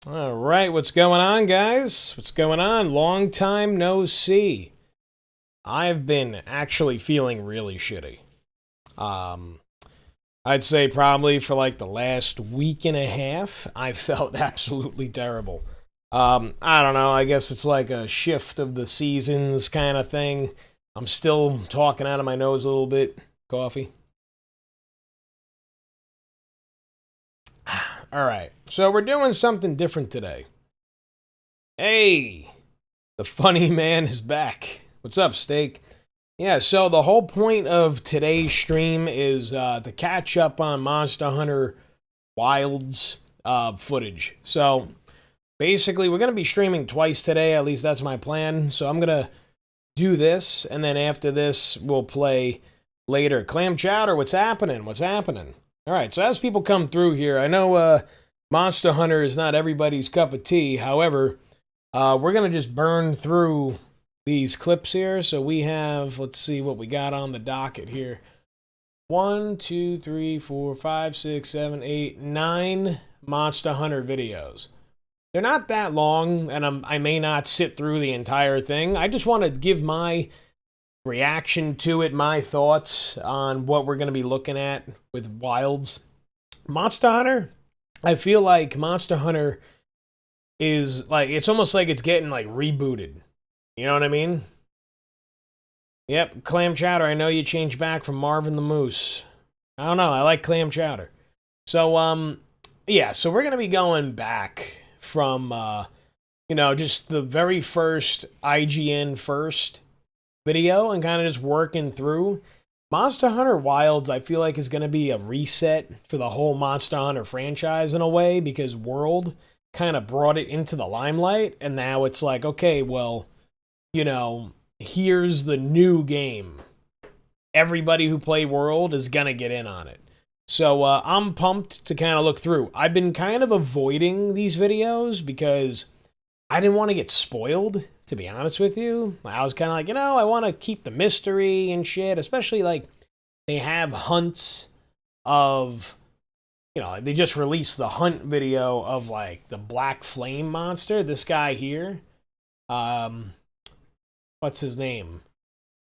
All right, what's going on, guys? What's going on? Long time no see. I've been actually feeling really shitty. I'd say probably for like the last week and a half, I felt absolutely terrible. I don't know, I guess it's like a shift of the seasons kind of thing. I'm still talking out of my nose a little bit. Coffee. All right, so we're doing something different today. Hey, the funny man is back. What's up, Steak? Yeah, so the whole point of today's stream is to catch up on Monster Hunter Wilds footage. So basically, we're going to be streaming twice today. At least that's my plan. So I'm going to do this, and then after this, we'll play later. Clam Chowder, what's happening? What's happening? All right, so as people come through here, I know Monster Hunter is not everybody's cup of tea. However, we're going to just burn through these clips here. So we have, let's see what we got on the docket here. 1, 2, 3, 4, 5, 6, 7, 8, 9 Monster Hunter videos. They're not that long, and I may not sit through the entire thing. I just want to give my reaction to it, my thoughts on what we're going to be looking at with Wilds. Monster Hunter, I feel like Monster Hunter is like, it's almost like it's getting like rebooted. You know what I mean? Yep, Clam Chowder, I know you changed back from Marvin the Moose. I don't know, I like Clam Chowder. So, yeah, so we're going to be going back from, just the very first IGN First video and kind of just working through. Monster Hunter Wilds, I feel like, is going to be a reset for the whole Monster Hunter franchise in a way, because World kind of brought it into the limelight, and now it's like, okay, well, here's the new game. Everybody who played World is going to get in on it. So I'm pumped to kind of look through. I've been kind of avoiding these videos because I didn't want to get spoiled, to be honest with you. I was kind of like, I want to keep the mystery and shit, especially like they have hunts of, they just released the hunt video of like the Black Flame monster. This guy here, what's his name?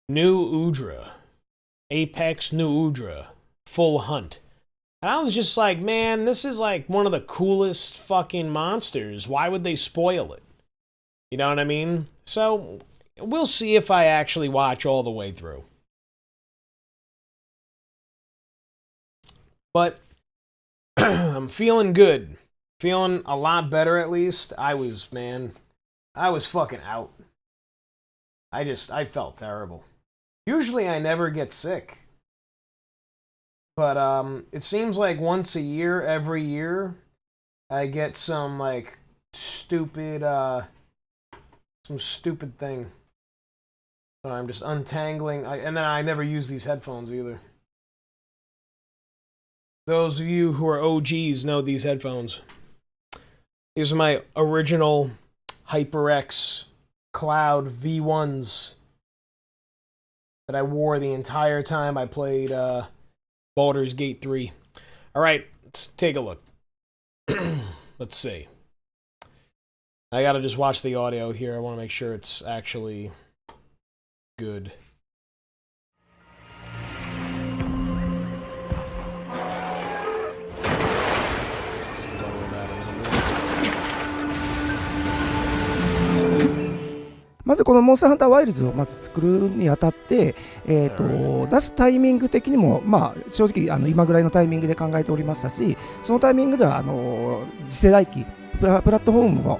New Udra. Apex New Udra. Full hunt. And I was just like, man, this is like one of the coolest fucking monsters. Why would they spoil it? You know what I mean? So, we'll see if I actually watch all the way through. But, I'm feeling good. Feeling a lot better, at least. I was fucking out. I felt terrible. Usually I never get sick. But, it seems like once a year, every year, I get some, like, stupid, some stupid thing. So I'm just untangling, and then I never use these headphones either. Those of you who are OGs know these headphones. These are my original HyperX Cloud V1s that I wore the entire time I played Baldur's Gate 3. All right, let's take a look. Let's see. I gotta just watch the audio here. I want to make sure it's actually good. Lower that a little bit. まずこのモンスターハンターワイルズをまず作るにあたって、出すタイミング的にも、正直今ぐらいのタイミングで考えておりましたし、そのタイミングでは次世代機プラットフォームも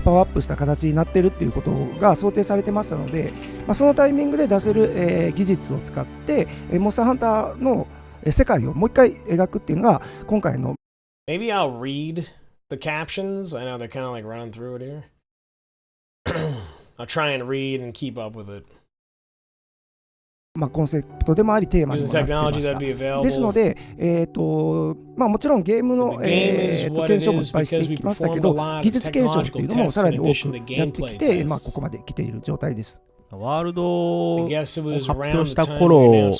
パワーアップした形になっているっていうことが想定されてましたので、そのタイミングで出せる、技術を使ってモンスターハンターの世界をもう一回描くっていうのが今回の。 Maybe I'll read the captions. I know they're kind of like running through it here. I'll try and read and keep up with it. コンセプトでもありテーマにもなってました。ですので、もちろんゲームの、検証もいっぱいしていきましたけど、技術検証っていうのもさらに多くやってきて、ここまで来ている状態です。ワールドを発表した頃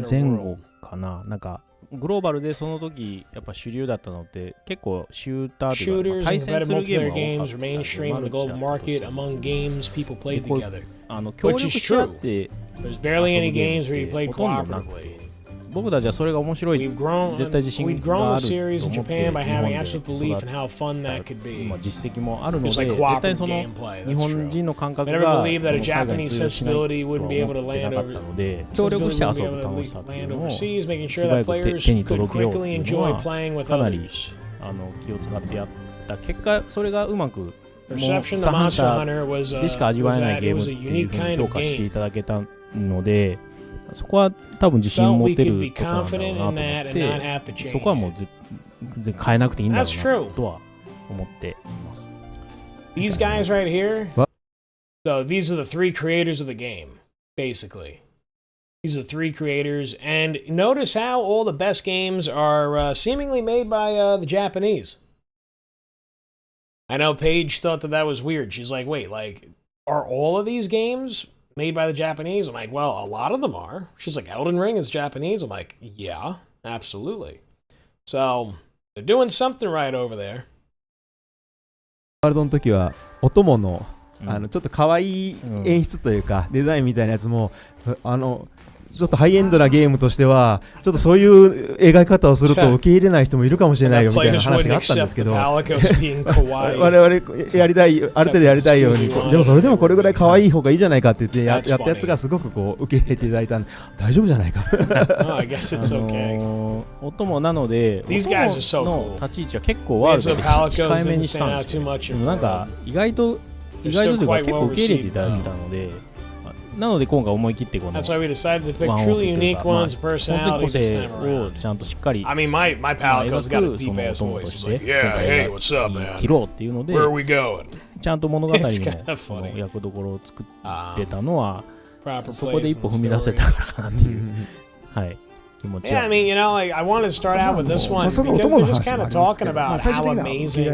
前後かな、なんかグローバルでその時やっぱ主流だったのって結構シューターというか、 Shooters 対 and 戦 competitive するゲーム multiplayer が多 games か are った mainstream in the global market among games people play こう together. 協 Which 力 is し合っ true. て There's barely any 遊ぶゲーム games where you って play ほとんどなく cooperatively. て、僕たちはそれが面白い We've grown, 絶対自信 we've が grown あ the る series と in 思って Japan by 日 having 本で absolute 育 belief っ in how fun た that could be. 実績もあるの Just で、 like 絶対 cooperative その gameplay, 日 that's 本 true. 人の感覚 I never が believed そ that a の海外に Japanese 通用しないとは sensibility 思 wouldn't be able っ to て land なかっ over たので、協力 sensibility して wouldn't 遊 be ぶ able to 楽しさっていう land のを overseas, making 素 sure 早 that く players 手に could 届けようって quickly いうの enjoy は playing with かなり others. 気を使ってやった結果、それがうまくモン Perception ス of ターハン Monster タ Hunter was ーでしか味わえない that ゲ it ームっ was て a いう unique ふうに kind 評 of 価してい game. ただけたので、そこは多分自信 Felt 持 we て could る be ところなんだろ confident う in なと思 that っ and not て、 have to そこはもう change. 全然変えなくていいんだろ That's う true. なとは思っています。 These guys right here. What? So these are the three creators of the game, basically. These are the three creators, and notice how all the best games are seemingly made by the Japanese. I know Paige thought that was weird. She's like, wait, like, are all of these games made by the Japanese? I'm like, well, a lot of them are. She's like, Elden Ring is Japanese. I'm like, yeah, absolutely. So they're doing something right over there. ワールドの時はお供の、うんちょっと可愛い演出というか、デザインみたいなやつもちょっとハイエンドなゲームとしてはちょっとそういう描き方をすると受け入れない人もいるかもしれないよみたいな話があったんですけど我々やりたいある程度やりたいようにでもそれでもこれぐらい可愛い方がいいじゃないかって言ってやったやつがすごくこう受け入れていただいたんで大丈夫じゃないかお供なのでお供の立ち位置は結構ワールドで控えめにしたんですよ。でもなんか意外とというか結構受け入れていただけたので、なので今回思い切ってこのワンオフというか、本当に個性をちゃんとしっかり描くそのお供として切ろうっていうので、ちゃんと物語の役どころを作ってたのはそこで一歩踏み出せたからかなっていうはい気持ちは。Yeah, I mean, you know, like I wanted to start out with this one because they're just kind of talking about how amazing,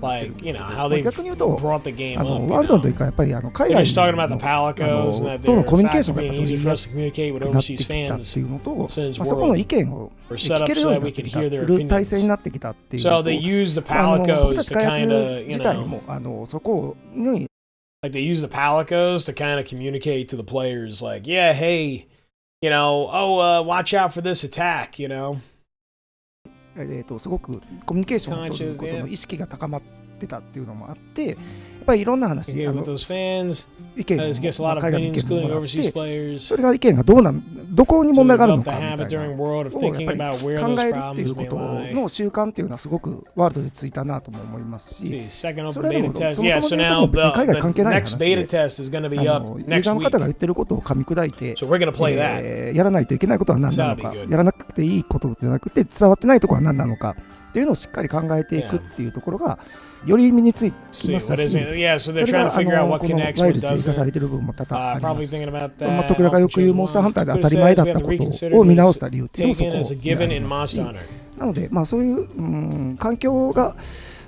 like, you know, how they brought the game up. ワールドというかやっぱり海 They're 外 just talking about the Palicos and that との they're コミュニケー in ション fact がやっぱ being 取り easy 入 for れ us to communicate な with ってき overseas たって fans. いうのと、 Since そこの意 world 見を were 聞 set け up るよ so う that にな we って could きた hear their る体制に opinions. なってきたっていう So のと they use the 僕 Palicos たち to 開 kind 発 of, you 自体 know, もそこに like they use the Palicos to kind of communicate to the players, like, yeah, hey, you know, watch out for this attack, you know. すごくコミュニケーションを取ることの意識が高まってたっていうのもあって、やっぱりいろんな話、 With those fans, 意見を gets a lot of 海外の意 opinions, 見も including もらっ overseas て、 players. それが意見がどこに So 問題 we があるの developed か the みた habit いな during world of をやっ thinking ぱり about where 考 those えるっていう problems こ may と lie. の習慣っていうのはすごくワールドでついたなとも思いますし、 See, second そ open れで beta も test. そも Yeah, そ so も now 別に海外関 the 係ない next 話 beta で、 test is going to be ユ up ー next ザーの week. 方が言ってることを噛み砕いて、 So we're going to play that. やらないといけないことは何なの That'll か be good. やらなくていいことじゃなくて伝わってないところは何なのかっていうのをしっかり考えていくっていうところがより身についてき See, ました what し、 is it? Yeah, so そ they're れが trying to figure out what この connects, ワイ what ルズで生かさ doesn't. れてる部分も多々ありま Probably す。 thinking about that. 徳田がよく言うモンスターハンターで当たり前だったことを見直した理由っていうのもそこ Taken as a に given あ in りますし、 Monster Hunter. なので、そういう、環境が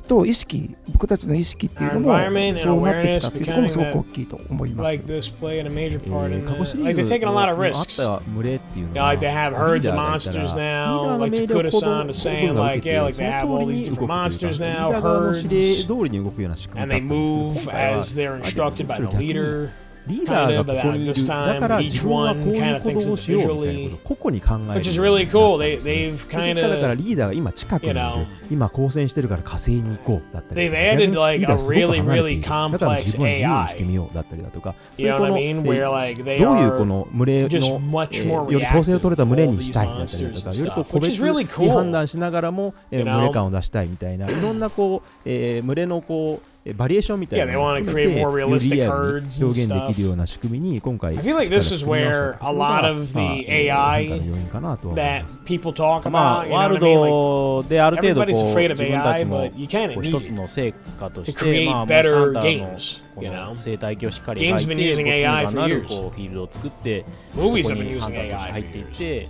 と意識、僕たちの意識っていうのも Our environment and そうなってきたっていうところも awareness すごく大きいと思います。 Like this played a major part in 過去 that. シリー Like ズ they're taking a lot of あっ risks. た群れっていうの Yeah, は like they have リー herds ダ of ーがいたら monsters リーダー now. が Like 命令を Takuda-san is saying, が like, 受け yeah, て like そ they の have 通 all り these に動く different というか monsters リー now, ダー側の指令 herds, 通りに動くような仕組み and だ they ったんですけ move ど今回は as they're instructed by the leader. リーダーがここにいる This だ time, から each 自分はこう one い kind う of 行 thinks 動を it しようみたいな visually, ことを個々に考える which is よう really にな cool. ったんですね They've 結 kind 果だから of リーダーが今近くにいる you know 今交戦してるから火星に行こうだったり they've added like リーダ a ーすごく really, 離れてい really るだから自 complex 分は自由にして AI. みようだったりだとか You know what I そう mean? いう Where こ like の they どういうこ are の群れの just much more より統制を reactive 取れた to 群れ all にし these たいだったり monsters とか and よりこう stuff, 個 which 別 is really に判 cool. 断しながらも You 群 know? れ感を出したいみたいないろんなこう群れのこうバリエーションみたい Yeah, な they のを want to 含め create て more より realistic リアル herds に and 表現で stuff. きるような仕組みに今回 I feel like this is 力を組み直し where たと a ころが lot of the 変化の AI 要因かなとは思い that ます people talk ま about, あ you ワ know ー what ル I mean? Like, ドである程度こう everybody's afraid of 自分た AI, ちも but you kind こ of う need 一つ it の成果と to して、 create まあ、モン better スターハンターの games, こ you の know? 生態系をしっかり Games 描い been て、using 没入 AI 感 for のある years. こうフィールドを作って、そ Movies こ have been にハン using ターとして AI 入 for っていっ years. て、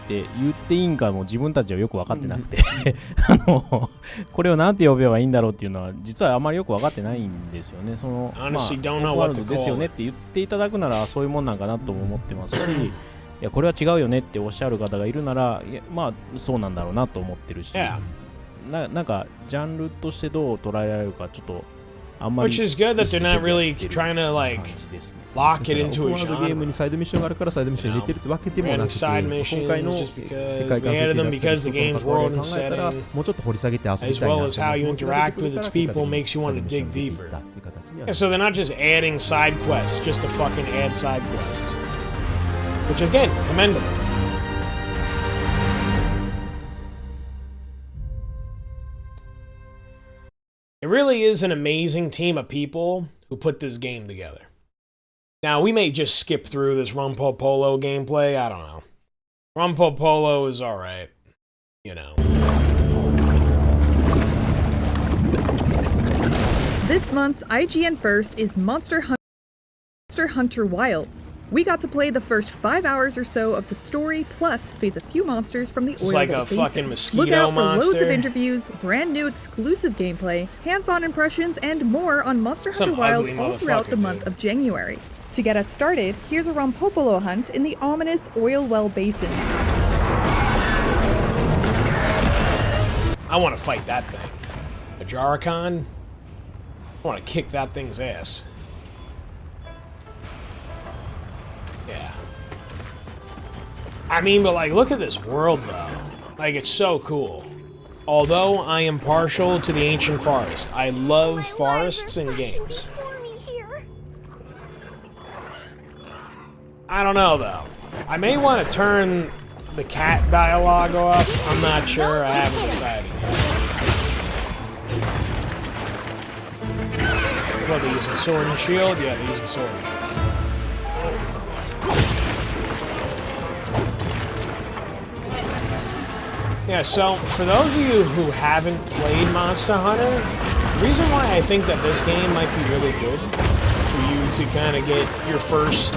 っていいんかも自分たちはよく分かってなくてこれをなんて呼べばいいんだろうっていうのは実はあまりよく分かってないんですよね。そのオープンワールドですよねって言っていただくならそういうもんなんかなとも思ってますしいやこれは違うよねっておっしゃる方がいるなら、いやまあそうなんだろうなと思ってるし、なんかジャンルとしてどう捉えられるかちょっとあんまり。 Which is good that they're not really trying to like lock it into a ゲーム genre. にサイドミッションがあるからサイドミッション入れてるってわけでもなくて、今回の世界観設定だったり考えたらもうちょっと掘り下げて遊びたいなと思って、 Yeah, so they're not just adding side quests just to fucking add side quests. Which again, commendable. It really is an amazing team of people who put this game together. Now, we may just skip through this Rumpo Polo gameplay. I don't know. Rumpo Polo is alright. You know. This month's IGN First is Monster Hunter Wilds. We got to play the first 5 hours or so of the story, plus face a few monsters from the It's like a basin. fucking mosquito Look out monster. for loads of interviews, brand new exclusive gameplay, hands-on impressions, and more on Monster Some Hunter Wilds ugly all throughout the motherfucker, month dude. of January. To get us started, here's a Rompopolo hunt in the ominous Oil Well Basin. I want to fight that thing. A Jarrakan? I want to kick that thing's ass. Yeah. I mean, but like, look at this world, though. Like, it's so cool. Although I am partial to the ancient forest. I love forests in games. I don't know, though. I may want to turn the cat dialogue off. I'm not sure. I haven't decided yet. What, they're using sword and shield? Yeah, they're using sword and shield. Yeah, so for those of you who haven't played Monster Hunter, the reason why I think that this game might be really good for you to kind of get your first,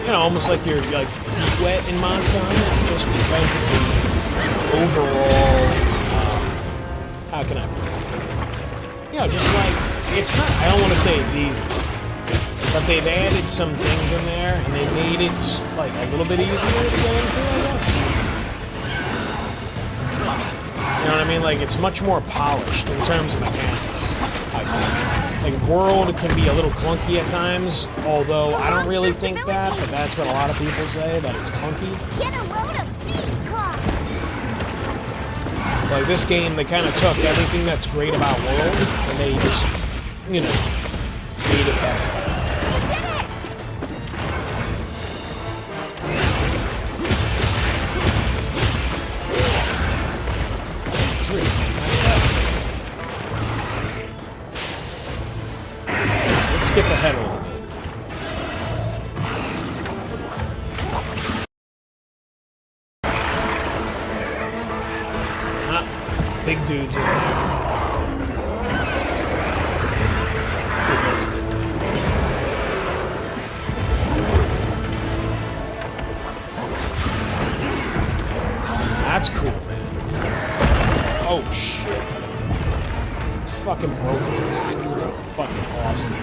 you know, almost like your like feet wet in Monster Hunter, just because of the overall, how can I put it? You know, just like, it's not, I don't want to say it's easy, but they've added some things in there, and they made it, like, a little bit easier to get into, I guess. You know what I mean? Like, it's much more polished in terms of mechanics. Like, World can be a little clunky at times, although I don't really think that, but that's what a lot of people say, that it's clunky. Get a load of these claws. Like, this game, they kind of took everything that's great about World, and they just, you know, made it better. Skip ahead a little bit. Big dudes in there. Let's see if those good. That's cool, man. Oh shit. It's fucking broke its back. Fucking awesome.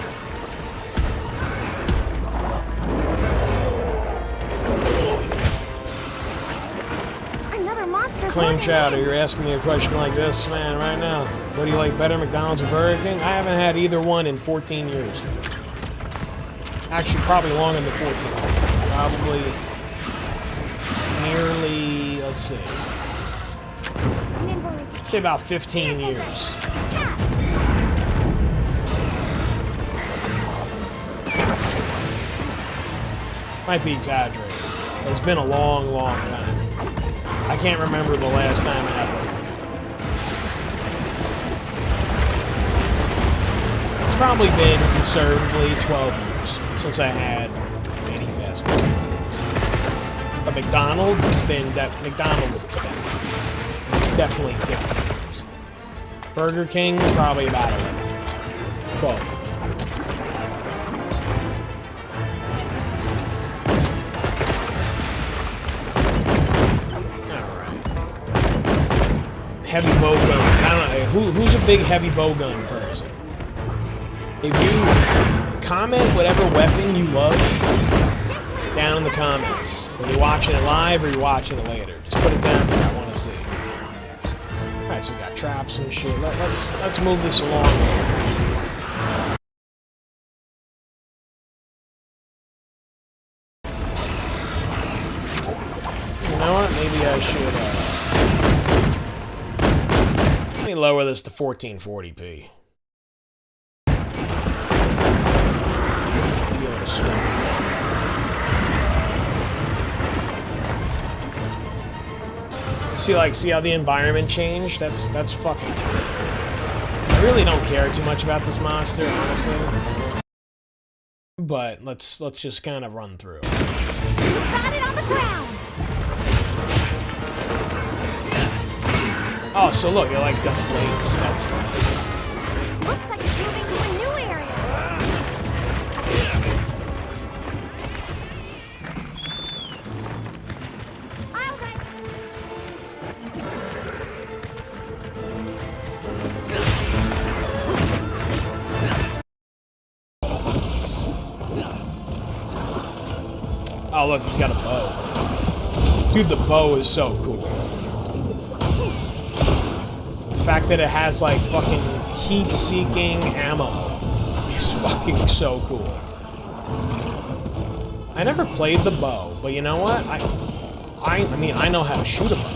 Clam Chowder, you're asking me a question like this, man, right now. What do you like better, McDonald's or Burger King? I haven't had either one in 14 years. Actually, probably longer than 14 years. Probably nearly, let's see. Let's say about 15 years. Might be exaggerated, but it's been a long, long time. I can't remember the last time I had one. It's probably been conservatively 12 years since I had any fast food. But McDonald's, it's been definitely 15 years. Burger King, probably about 11. 12. Heavy bow gun. I don't know. Who's a big heavy bow gun person? If you comment whatever weapon you love down in the comments. Whether you're watching it live or you're watching it later. Just put it down there, I want to see. Alright, so we got traps and shit. Let's move this along. You know what? Maybe I should, let me lower this to 1440p. See how the environment changed? That's fucking cool. I really don't care too much about this monster, honestly. But let's just kind of run through. You got it on the ground. Oh, so look, it like deflates. That's fun. Looks like it's moving to a new area. All right. Oh, look, he's got a bow. Dude, the bow is so cool. The fact that it has, like, fucking heat-seeking ammo is fucking so cool. I never played the bow, but you know what? I mean, I know how to shoot a bow.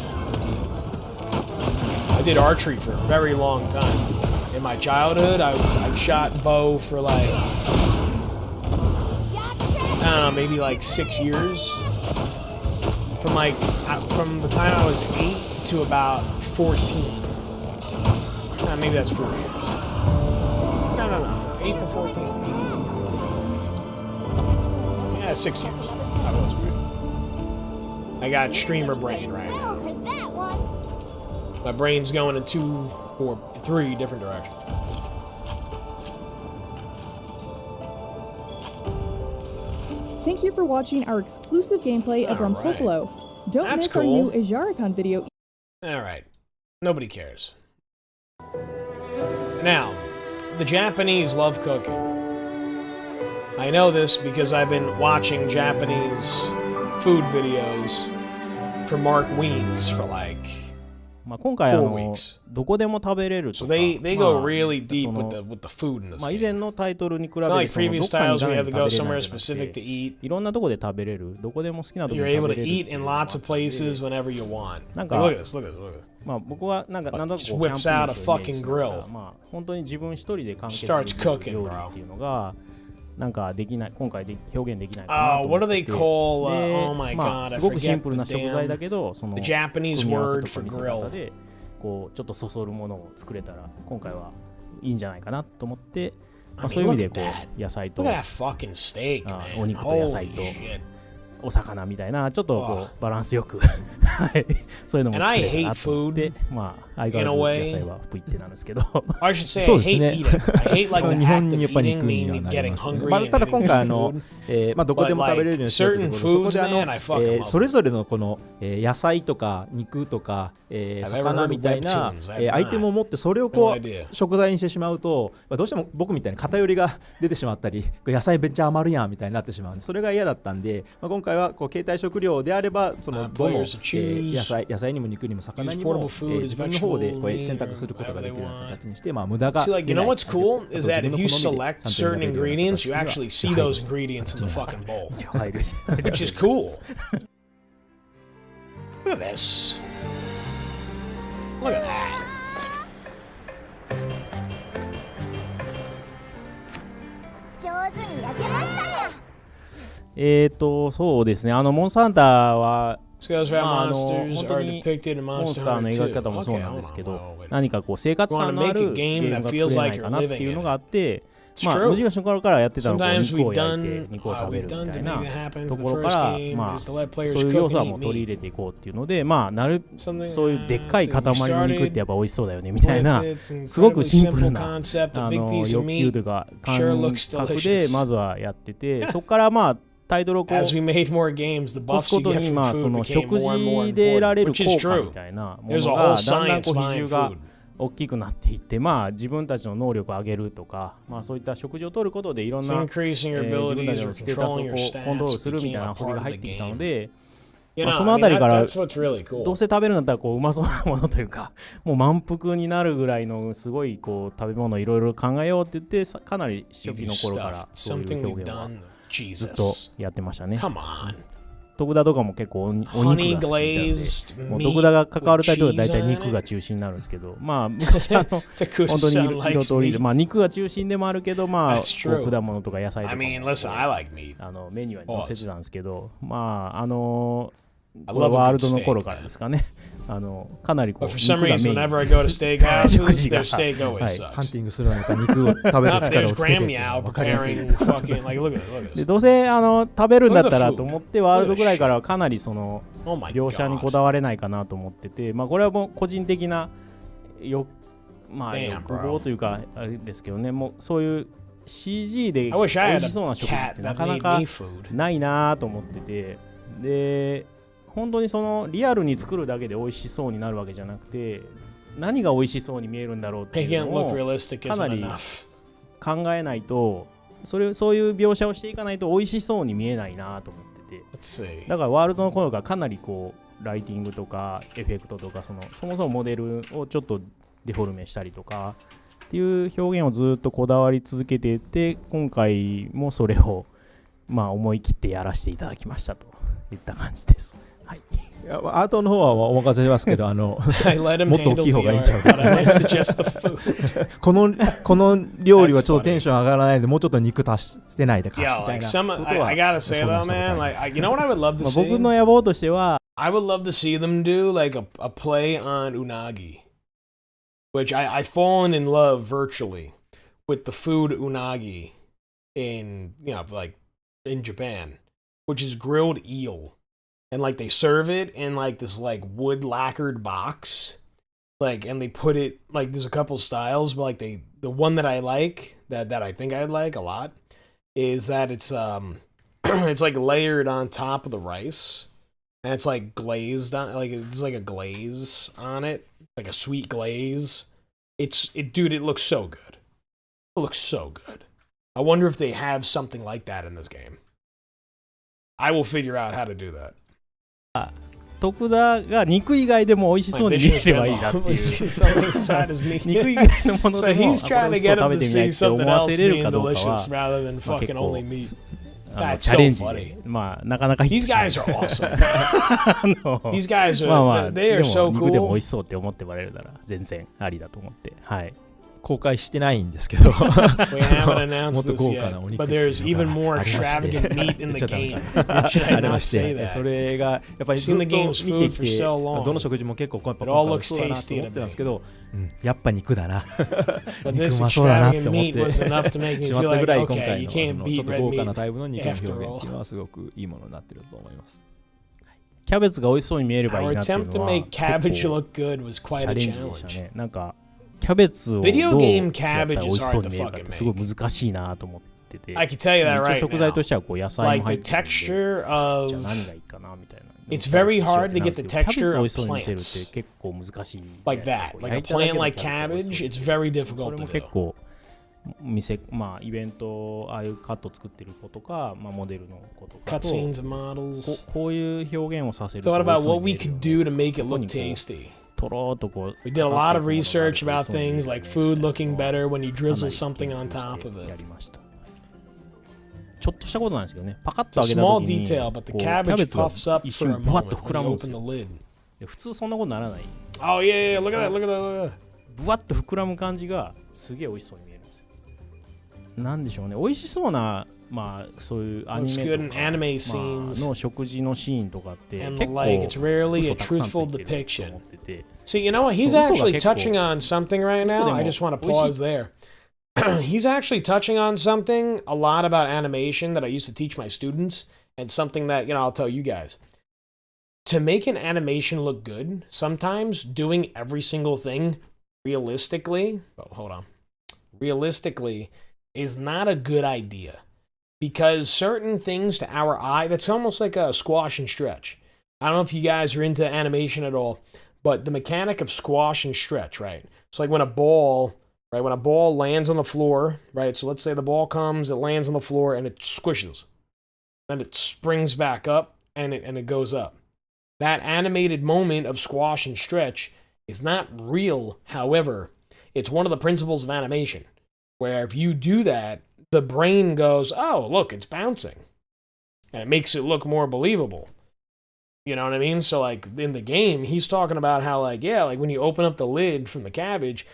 I did archery for a very long time. In my childhood, I shot bow for, like, I don't know, maybe like 6 years. From the time I was 8 to about 14. Maybe that's 4 years. No. 8 to 14. Yeah, 6 years. I was weird. I got streamer brain right now. For that one. My brain's going in 2 or 3 different directions. Thank you for watching our exclusive gameplay of Rumpopolo. Don't miss our new Ajaricon video. Alright. Nobody cares. Now, the Japanese love cooking. I know this because I've been watching Japanese food videos for Mark Wiens for like 今回4 weeks. どこでも食べれると So か they go really deep with the food in this 以 game. 前のタイトルに比べ It's て not like その previous どっかに styles 行か where な you い have と to 食 go べれない somewhere んじゃなく specific to て eat. いろんなとこで食べれるどこでも好きなとこ You're で食 able べ to れる eat in lots of places whenever you want. なん Like, か look at this, look at this, look at this. まあ僕はなんかなんとなく Just こう whips キャン out a プ飯をイメー fucking ジしながら grill. まあ本当に自分一人で完結 Starts でき cooking, る料理 bro. っていうのがなんかできない今回で表現できないかな Oh, と what 思 do って they て call? で Oh my ま god, あ I すごくシン forget プル the な食材だ damn けどその the 組 Japanese み合わせ word とか for 見せ grill. 方でこうちょっとそそるものを作れたら今回はいいんじゃないかなと思って、まあ、そういう意味でこう野菜と Look at that fucking steak, お man. 肉と野菜 Holy と shit. お魚みたいなちょっとこうバランスよくはいそういうのも作れたらなと思ってまあ相変わらず野菜は不一定なんですけど I should say そ I うです hate ね eating. I hate like the 日 act 本 of にやっぱり eating, 肉には meaning なり getting ますね。 hungry まあ、 and ただ今 getting 回 food. まあ、どこでも食べれるようにしてるところ Certain そこで foods, man, I fuck 'em up. それぞれのこの、野菜とか肉とか、魚みたいな、アイテムを持ってそれをこう食材にしてしまうと、まあ、どうしても僕みたいに偏りが出てしまったり野菜めっちゃ余るやんみたいになってしまうんでそれが嫌だったんで、まあ、今回はこう携帯食料であればそのどの、野菜にも肉にも魚にも、自分の方でこう選択することができるような形にして、まあ、無駄が See, like, 出 you ない know what's cool is that if you 自分の好みで select ちゃんと certain 選べるような ingredients, 形 you には actually see those ingredients in the fucking bowl, 入る which is cool. Look at this. Look at that. 上手に焼けましたね。そうですねモンスターハンターは Skills for まあ monsters 本当 are に depicted in モンス Monster ターの Hunter 描き方 2. もそう Okay, なん hold ですけ on, ど wait, wait. 何かこう生活感のあ You wanna make る a ゲ game ーム that が feels 作れない like か you're なって living いう in の it. があってま It's あ true. 無印の頃からやってたのが Sometimes 肉 we've を焼いて done, 肉を食べ we've る done みた to いな make it happen と for こ the ろか first ら game まあ is to let そう players いう cook 要素は and もう eat 取り meat. 入れていこうっていうのでまあSomething, そういうでっかい so 塊 we の肉って started やっぱ美味しそうだよねみたいな with its すごく incredibly シンプル simple な concept, a big piece of 欲求 meat. というか Sure 感 looks 覚 delicious. でまずはやっててそこからまあタイトルをこう As we made more games, the 越す buffs こ you と get に from まあそ food の became 食 more and more 事で得られ important, る which is 効果み true. たいなも There's の a whole がだんだん science こう比 behind 重が food. 大きくなっていって、まあ、自分たちの能力を上げるとか、まあ、そういった食事を取ることでいろんな、自分たちのステータスをコントロールするみたいな遊びが入ってきたので、まあ、そのあたりからどうせ食べるんだったらこううまそうなものというか、もう満腹になるぐらいのすごいこう食べ物いろいろ考えようって言って、かなり初期の頃からそういう表現はずっとやってましたね。徳田とかも結構お肉が好きなんで、もう徳田が関わるタイトルは大体肉が中心になるんですけど、まあ昔本当に色とりで、まあ肉が中心でもあるけど、まあ果物とか野菜とかもメニューは載せてたんですけど、まあワールドの頃からですかね。かなりこう肉がメイン食事が、はい、ハンティングするのか肉を食べる力をつけて分かりやすいでどうせ食べるんだったらと思ってワールドぐらいからはかなりその描写にこだわれないかなと思ってて、まあこれはもう個人的なまあ欲望というかあれですけどね、もうそういう CG で美味しそうな食事ってなかなかないなと思ってて、で本当にそのリアルに作るだけで美味しそうになるわけじゃなくて、何が美味しそうに見えるんだろうっていうのをかなり考えないと、そういう描写をしていかないと美味しそうに見えないなと思ってて、だからワールドの頃がかなりこうライティングとかエフェクトとかそもそもモデルをちょっとデフォルメしたりとかっていう表現をずっとこだわり続けていて、今回もそれをまあ思い切ってやらせていただきましたといった感じです。はい、アートの方はお任せしますけど、もっと大きい方がいいんちゃうかこの料理はちょっとテンション上がらないで、もうちょっと肉足してないでかみたいなことは。僕の野望としては、I would love to see them do like a play on unagi, which I've fallen in love virtually with the food unagi in Japan, which is grilled eel. And like they serve it in like this like wood lacquered box, like, and they put it like there's a couple styles, but like the one that I like that I think I'd like a lot is that it's it's like layered on top of the rice, and it's like glazed on, like it's like a glaze on it, like a sweet glaze. Dude, it looks so good. It looks so good. I wonder if they have something like that in this game. I will figure out how to do that. 徳田が肉以外でも美味しそうに見えればいいなっていう。肉以外のものでもこれ美味しそう食べてみないって思わせれるかどうかは、まあ、結構チャレンジで、まあなかなかヒットしない。まあまあでも肉でも美味しそうって思ってもらえるなら全然ありだと思って、はい。公開してないんですけどもっと豪華なお肉がありましてそれがやっぱりずっと見てきてどの食事も結構今回美味しそうだなと思ってたんですけど、やっぱ肉だな肉うまそうだなって思ってしまったぐらい今回のちょっと豪華なタイプの肉の表現っていうのはすごくいいものになってると思います。キャベツが美味しそうに見えればいいなっていうのは結構チャレンジでしたね。なんかキャベツをどうやったら美味しそうに見えるかってすごい難しいなと思ってて、一応食材としてはこう野菜も入ってるんで、じゃあ何がいいかなみたいな。It's very hard to get the texture of plants. 結構難しい。Like that. Like a plant like cabbage, it's very difficult to do. それも結構まあイベントああいうカット作ってる子とか、まあモデルの子とかとこういう表現をさせると。So what about what we could do to make it look tasty? We did a lot of research about things like food looking better when you drizzle something on top of it. ちょっとしたことなんですけどね、パカッと揚げた時にキャベツが一瞬ブワッと膨らむんですよ。普通そんなことならない。Oh yeah, look at that. ブワッと膨らむ感じがすげえ美味しそうに見えるんですよ。なんでしょうね、美味しそうなまあそういうアニメとかの食事のシーンとかって結構嘘たくさんついてると思ってて。See, you know what? He's actually touching on something right now. I just want to pause there. He's actually touching on something a lot about animation that I used to teach my students, and something that, I'll tell you guys. To make an animation look good, sometimes doing every single thing realistically is not a good idea. Because certain things to our eye, that's almost like a squash and stretch. I don't know if you guys are into animation at all, but the mechanic of squash and stretch, right? So like when a ball lands on the floor, right? So let's say the ball comes, it lands on the floor, and it squishes. Then it springs back up, and it goes up. That animated moment of squash and stretch is not real, however, it's one of the principles of animation, where if you do that, the brain goes, oh, look, it's bouncing. And it makes it look more believable. You know what I mean? So, like, in the game, he's talking about how, like, yeah, like, when you open up the lid from the cabbage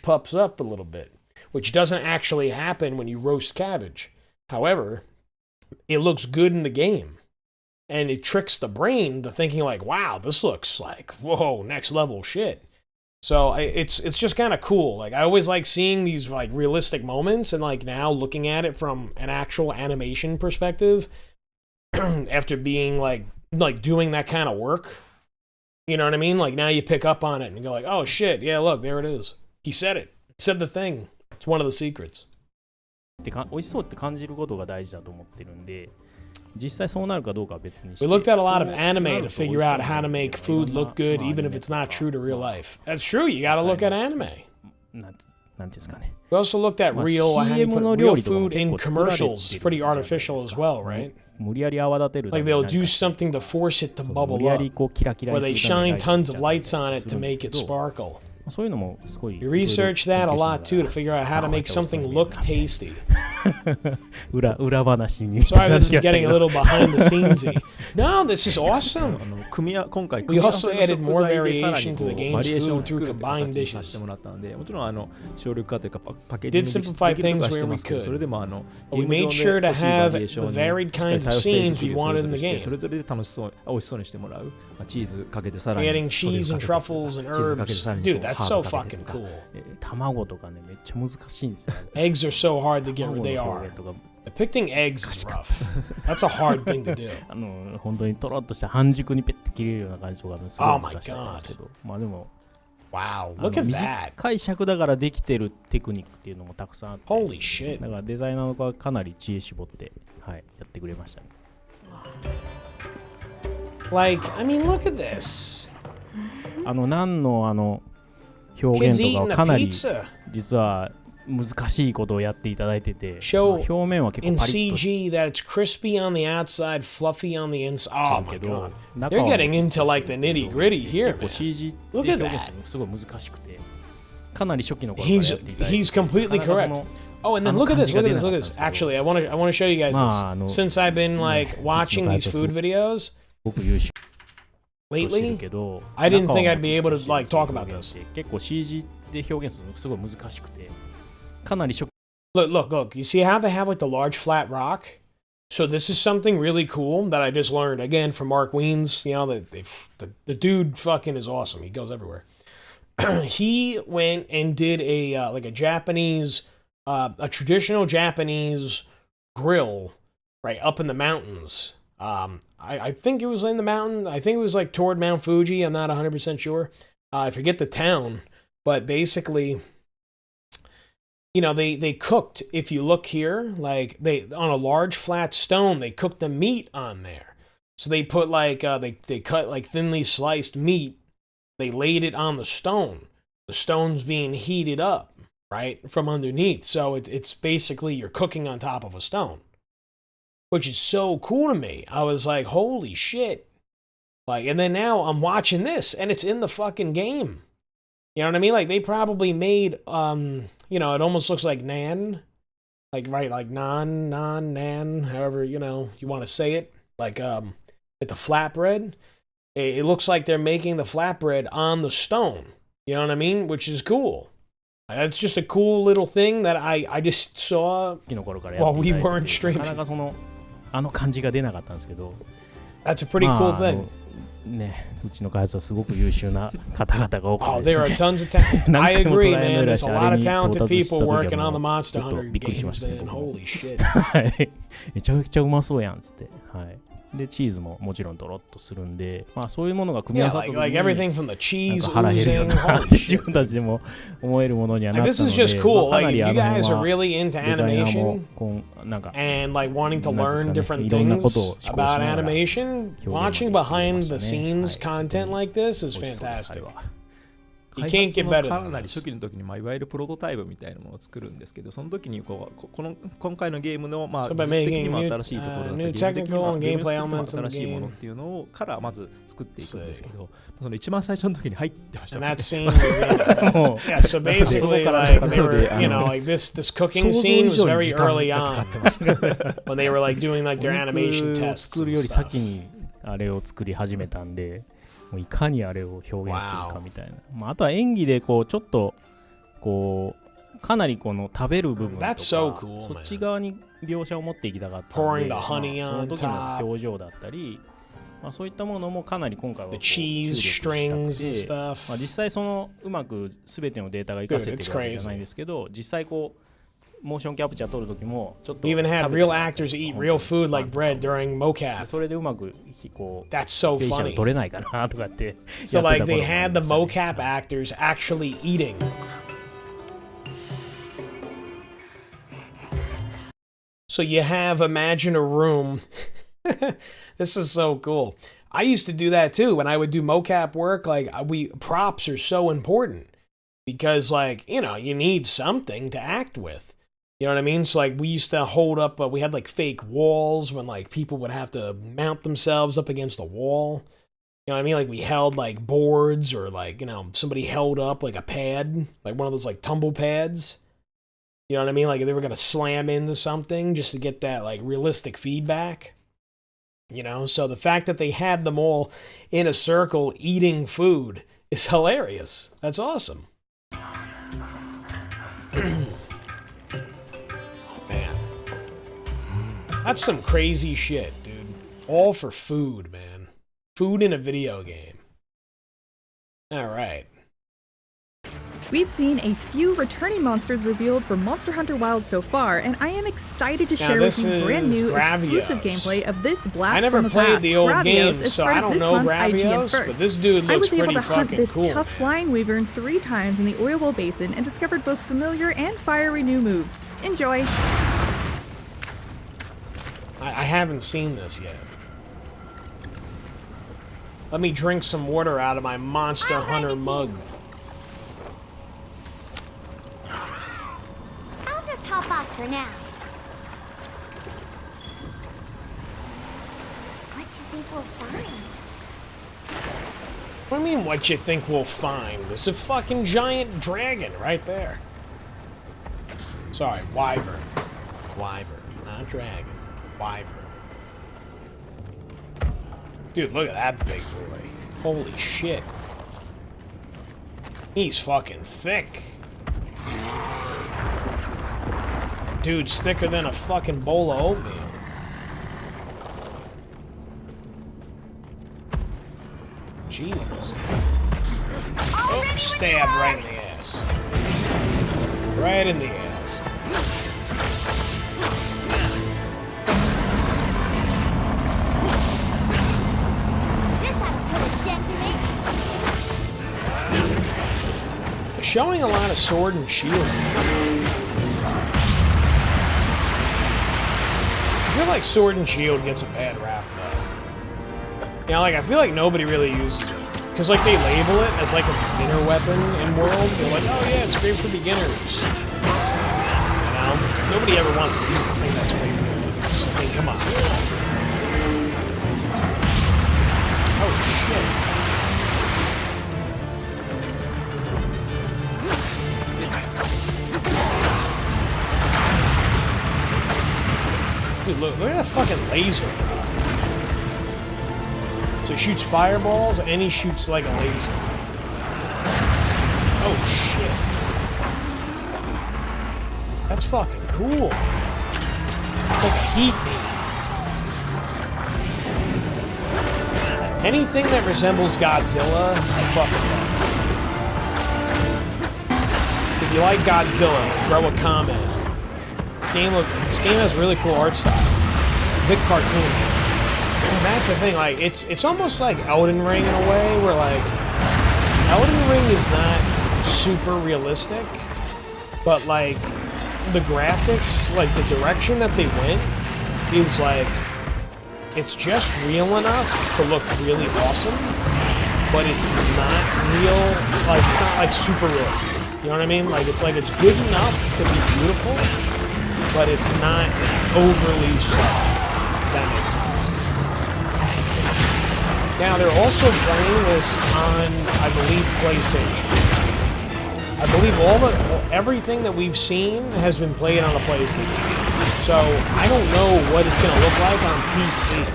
puffs up a little bit, which doesn't actually happen when you roast cabbage. However, it looks good in the game. And it tricks the brain to thinking, like, wow, this looks like, whoa, next level shit. So it's just kind of cool. Like, I always like seeing these, like, realistic moments, and, like, now looking at it from an actual animation perspective, after being, like doing that kind of work. You know what I mean? Like, now you pick up on it, and you go, like, oh, shit, yeah, look, there it is. He said it. He said the thing. It's one of the secrets. 美味しそうって感じることが大事だと思ってるんで、実際そうなるかどうかは別にして。 We looked at a lot of anime to figure out how to make food look good, even if it's not true to real life. That's true. You got to look at anime. なんですかね。 We also looked at real food in commercials. It's pretty artificial as well, right? 無理やり泡立てる。 Like they'll do something to force it to bubble up, or they shine tons of lights on it to make it sparkle. そういうのもすごい。 You research that a lot too to figure out how to make something look tasty. 裏話に。 Sorry, this is getting a little behind the scenesy. No, this is awesome. We also added more variation to the game's food through combined dishes. Did simplify things where we could. We made sure to have the varied kinds of scenes we wanted in the game. Adding cheese and truffles and herbs. Dude, that's so fucking cool. 卵とかね、めっちゃ難しいんですよ。 Eggs are so hard to get rid. They are. Depicting eggs is rough. That's a hard thing to do. 本当にとろっとした半熟にペッて切れるような感じとかすごい難しかったんですけど、まあでも Wow, look at that. 短い尺だからできてるテクニックっていうのもたくさんあって、 Holy shit. だからデザイナーがかなり知恵絞って、はい、やってくれましたね。 Like, I mean, look at this. 何の表現とかはかなり実は難しいことをやっていただいてて、表面は結構パリッと in CG that it's crispy on the outside, fluffy on the inside. Oh my god. They're getting into like the nitty gritty here. 結構 CG って表現するのすごい難しくて、かなり初期の頃からやっていただいて。 He's completely correct. Oh, and then look at this, look at this, look at this. Actually, I want to show you guys this. Since I've been like watching these food videos lately, I didn't think I'd be able to like talk about this. 結構 CG で表現するのすごい難しくて、かなり初期 Look. You see how they have like the large flat rock? So this is something really cool that I just learned again from Mark Wiens. You know, the dude fucking is awesome. He goes everywhere. He went and did a like a Japanese, a traditional Japanese grill, right up in the mountains. I think it was in the mountain. I think it was like toward Mount Fuji. I'm not 100% sure. I forget the town, but basically, you know, they cooked, if you look here, like they on a large flat stone, they cooked the meat on there. So they put like they cut like thinly sliced meat. They laid it on the stone. The stone's being heated up, right, from underneath. So it's basically you're cooking on top of a stone, which is so cool to me. I was like, holy shit. Like, and then now I'm watching this and it's in the fucking game. You know what I mean? Like they probably made, you know, it almost looks like naan, like, right, like nan, however, you know, you want to say it, like, at the flatbread. It looks like they're making the flatbread on the stone. You know what I mean? Which is cool. That's just a cool little thing that I just saw while we weren't streaming. あの感じが出なかったんですけど。 That's a pretty cool thing. ね、うちの開発はすごく優秀な方々が多くて Oh, there are tons of talent. I agree, man. There's a lot of talented people working on the Monster Hunter games, man. Holy shit. めちゃくちゃうまそうやんっつって。はい。でチーズももちろんドロッとするんで、まあそういうものが組み合わさった時に like everything from the cheese 腹減るよなって自分たちでも思えるものにはなったので、 This is just cool. かな Like り you あの guys 辺 are は really デ into ザイナー animation もなんか and like wanting to なんですか learn ね、 different いろんなこ things とを試行しな about がら animation. 表現ま Watching で behind できま the したね。 scenes はい、 content like this is 美味しそうですあれ fantastic. は。 You 開 can't 発 get の better か than なり this. 初期の時にいわゆるプロトタイプみたいなものを作るんですけど、その時に今回のゲームのSo 技 by 術的 making にも new, 新しいところだったり、 new ゲーム的に technical も and ゲーム gameplay 的にも elements in the 新しいものっ game. ていうのからまず作っていくんですけど、その一番最初の時に入ってました And ね。 that scene was yeah. So basically, like they were, you know, like this cooking scene was very early on when they were like doing like their animation お肉を tests 作る and より stuff. 先にあれを作り始めたんで、もういかにあれを表現するかみたいな。まあ、あとは演技でこうちょっとこうかなりこの食べる部分とか That's so cool, そっち側に描写を持っていきたかったん Pouring で、 the まあ honey その on 時の top. 表情だったり、まあ、そういったものもかなり今回はこ The う cheese 注力 strings and したくて、 stuff. まあ、実際そのうまく全てのデータが活かせて Dude, it's るわけじゃないんですけど、実際こうモーションキャプチャー撮る時もちょっと We even had 食べて real actors eat real food like bread during mocap. それでうまくこう That's so フェイシャル funny. 撮れないかなとかって So やって like た they 頃もあり had ま the したね mocap actors actually eating. So you have imagine a room. This is so cool. I used to do that too when I would do mocap work. Like props are so important because like, you know, you need something to act with. You know what I mean? So like we used to hold up, we had like fake walls when like people would have to mount themselves up against the wall. You know what I mean? Like we held like boards or like, you know, somebody held up like a pad, like one of those like tumble pads. You know what I mean? Like they were going to slam into something just to get that like realistic feedback. You know, so the fact that they had them all in a circle eating food is hilarious. That's awesome. Man. That's some crazy shit, dude. All for food, man. Food in a video game. All right. We've seen a few returning monsters revealed for Monster Hunter Wilds so far, and I am excited to share with you brand new exclusive gameplay of this blast I never from the played past. the old Gravios game, is so part I of don't this know month's IGN Gravios, First. but this dude I looks was able pretty to hunt fucking this cool. tough flying wyvern 3 times in the Oilwell Basin and discovered both familiar and fiery new moves. Enjoy! I haven't seen this yet. Let me drink some water out of my Monster Hunter mug. I'll just hop off for now. What you think we'll find? What do you mean, what you think we'll find? There's a fucking giant dragon right there. Sorry, wyvern. Wyvern, not dragon. Wyvern. Dude, look at that big boy. Holy shit. He's fucking thick. Dude's thicker than a fucking bowl of oatmeal. Jesus. Oh, stabbed right in the ass. Right in the ass. This ought to put a dent in it. Showing a lot of sword and shield. I feel like sword and shield gets a bad rap though. You know, like I feel like nobody really uses it. Because like they label it as like a beginner weapon in World. They're like, oh yeah, it's great for beginners. You know? Nobody ever wants to use something that's great for beginners. I mean, come on. Oh shit. Dude, look at that fucking laser. So he shoots fireballs and he shoots like a laser. Oh shit. That's fucking cool. It's like a heat beam. Anything that resembles Godzilla, I fucking love. If you like Godzilla, throw a comment. This game has really cool art style. A bit cartoony. And that's the thing, like, it's almost like Elden Ring in a way, where, like, Elden Ring is not super realistic, but, like, the graphics, like, the direction that they went is, like, it's just real enough to look really awesome, but it's not real, like, it's not, like, super realistic. You know what I mean? Like, it's good enough to be beautiful, but it's not overly slow. That makes sense. Now, they're also playing this on, I believe, PlayStation. I believe everything that we've seen has been played on a PlayStation. So, I don't know what it's going to look like on PC.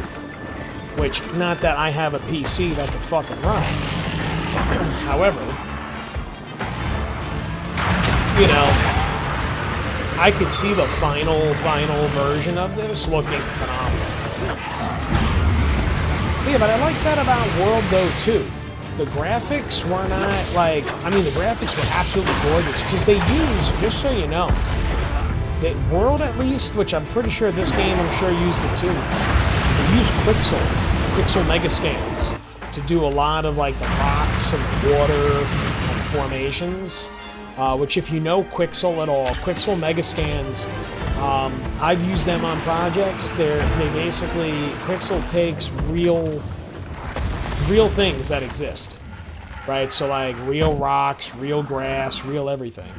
Which, not that I have a PC that can fucking run. However, you know, I could see the final version of this looking phenomenal. Yeah, but I like that about World, though, too. The graphics were not, like, I mean, the graphics were absolutely gorgeous, because they use, just so you know, the World, at least, which I'm pretty sure this game, I'm sure, used it, too. They use Quixel mega scans, to do a lot of, like, the rocks and the water and formations. Which, if you know Quixel at all, Quixel mega scans, I've used them on projects. They basically, Quixel takes real things that exist, right? So, like, real rocks, real grass, real everything,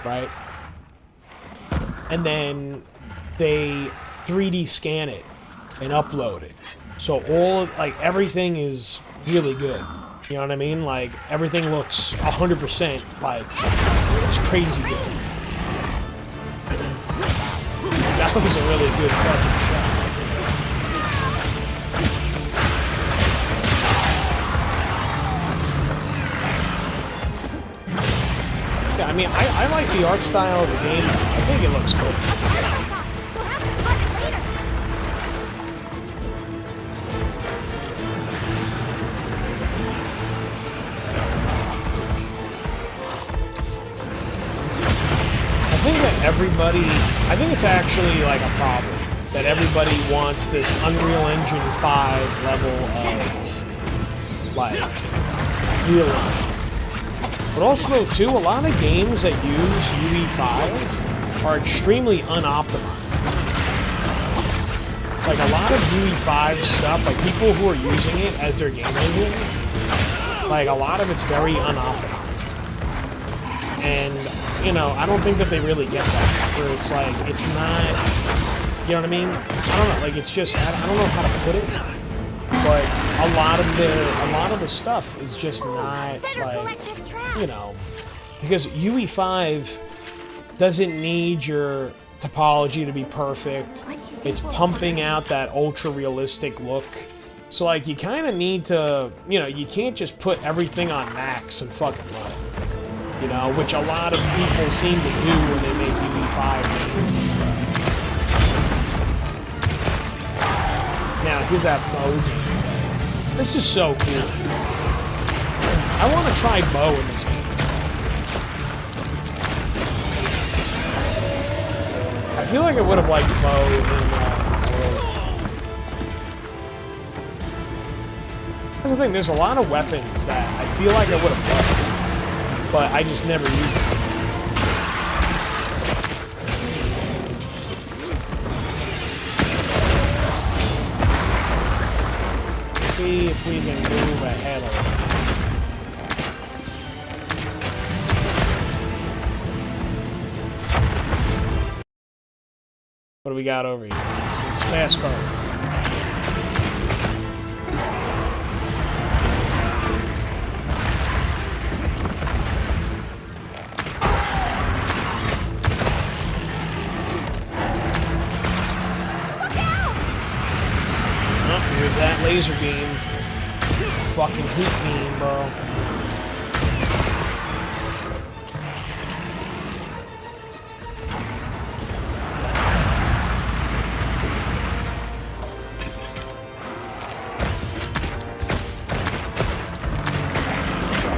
right? And then they 3D scan it and upload it. So everything is really good. You know what I mean? Like, everything looks 100%, like, it's crazy good. That was a really good fucking shot. Yeah, I mean, I like the art style of the game. I think it looks cool. I think it's actually, like, a problem that everybody wants this Unreal Engine 5 level of, like, realism. But also, too, a lot of games that use UE5 are extremely unoptimized. Like, a lot of UE5 stuff, like, people who are using it as their game engine, like, a lot of it's very unoptimized. And, you know, I don't think that they really get that, where it's like, it's not, you know what I mean? I don't know, like, it's just, I don't know how to put it, but a lot of the stuff is just not, like, you know, because UE5 doesn't need your topology to be perfect. It's pumping out that ultra-realistic look. So, like, you kind of need to, you know, you can't just put everything on max and fucking run it. You know, which a lot of people seem to do when they make UE5 games and stuff. Now, here's that bow. This is so cool. I want to try bow in this game. I feel like I would have liked bow in World. That's the thing, there's a lot of weapons that I feel like I would have liked, but I just never used them. Let's see if we can move ahead a little. What do we got over here? Let's fast forward. Here's that laser beam. Fucking heat beam, bro.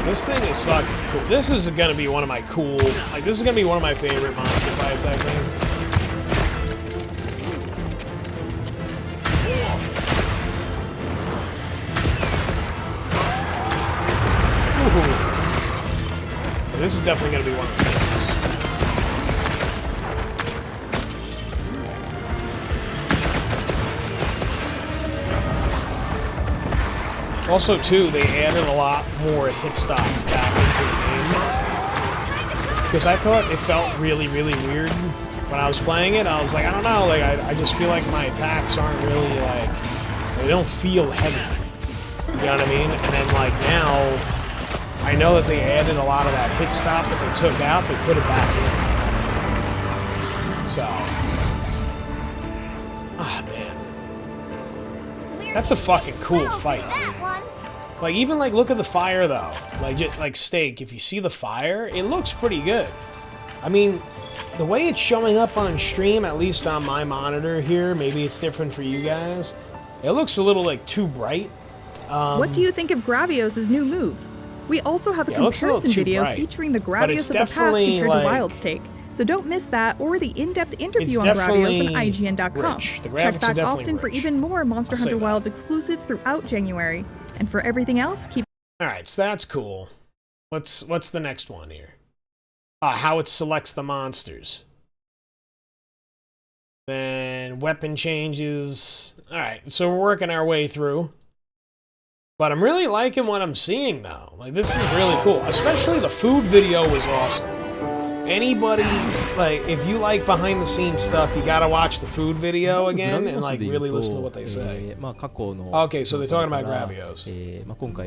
This thing is fucking cool. This is gonna be one of my cool, like, this is gonna be one of my favorite monster fights, I think. this is definitely going to be one of the things. Also, too, they added a lot more hit stop back into the game. Because I thought it felt really, really weird when I was playing it. I was like, I don't know, like, I just feel like my attacks aren't really, like, they don't feel heavy. You know what I mean? And then, like, now, I know that they added a lot of that hit stop that they took out, they put it back in. So. Ah, man. That's a fucking cool fight. Like, even, like, look at the fire, though. Like, just, like, Steak, if you see the fire, it looks pretty good. I mean, the way it's showing up on stream, at least on my monitor here, maybe it's different for you guys, it looks a little, like, too bright. What do you think of Gravios' new moves? We also have a comparison video featuring the Gravios of the past compared to Wild's take. So don't miss that or the in-depth interview on Gravios on IGN.com. Check back often for even more Monster Hunter Wilds exclusives throughout January. And for everything else, keep... Alright, so that's cool. What's the next one here? How it selects the monsters. Then weapon changes. Alright, so we're working our way through. But I'm really liking what I'm seeing, though. Like, this is really cool. Especially the food video was awesome. Anybody, like, if you like behind-the-scenes stuff, you gotta watch the food video again and, like, really listen to what they say. Okay, so they're talking about Gravios. I want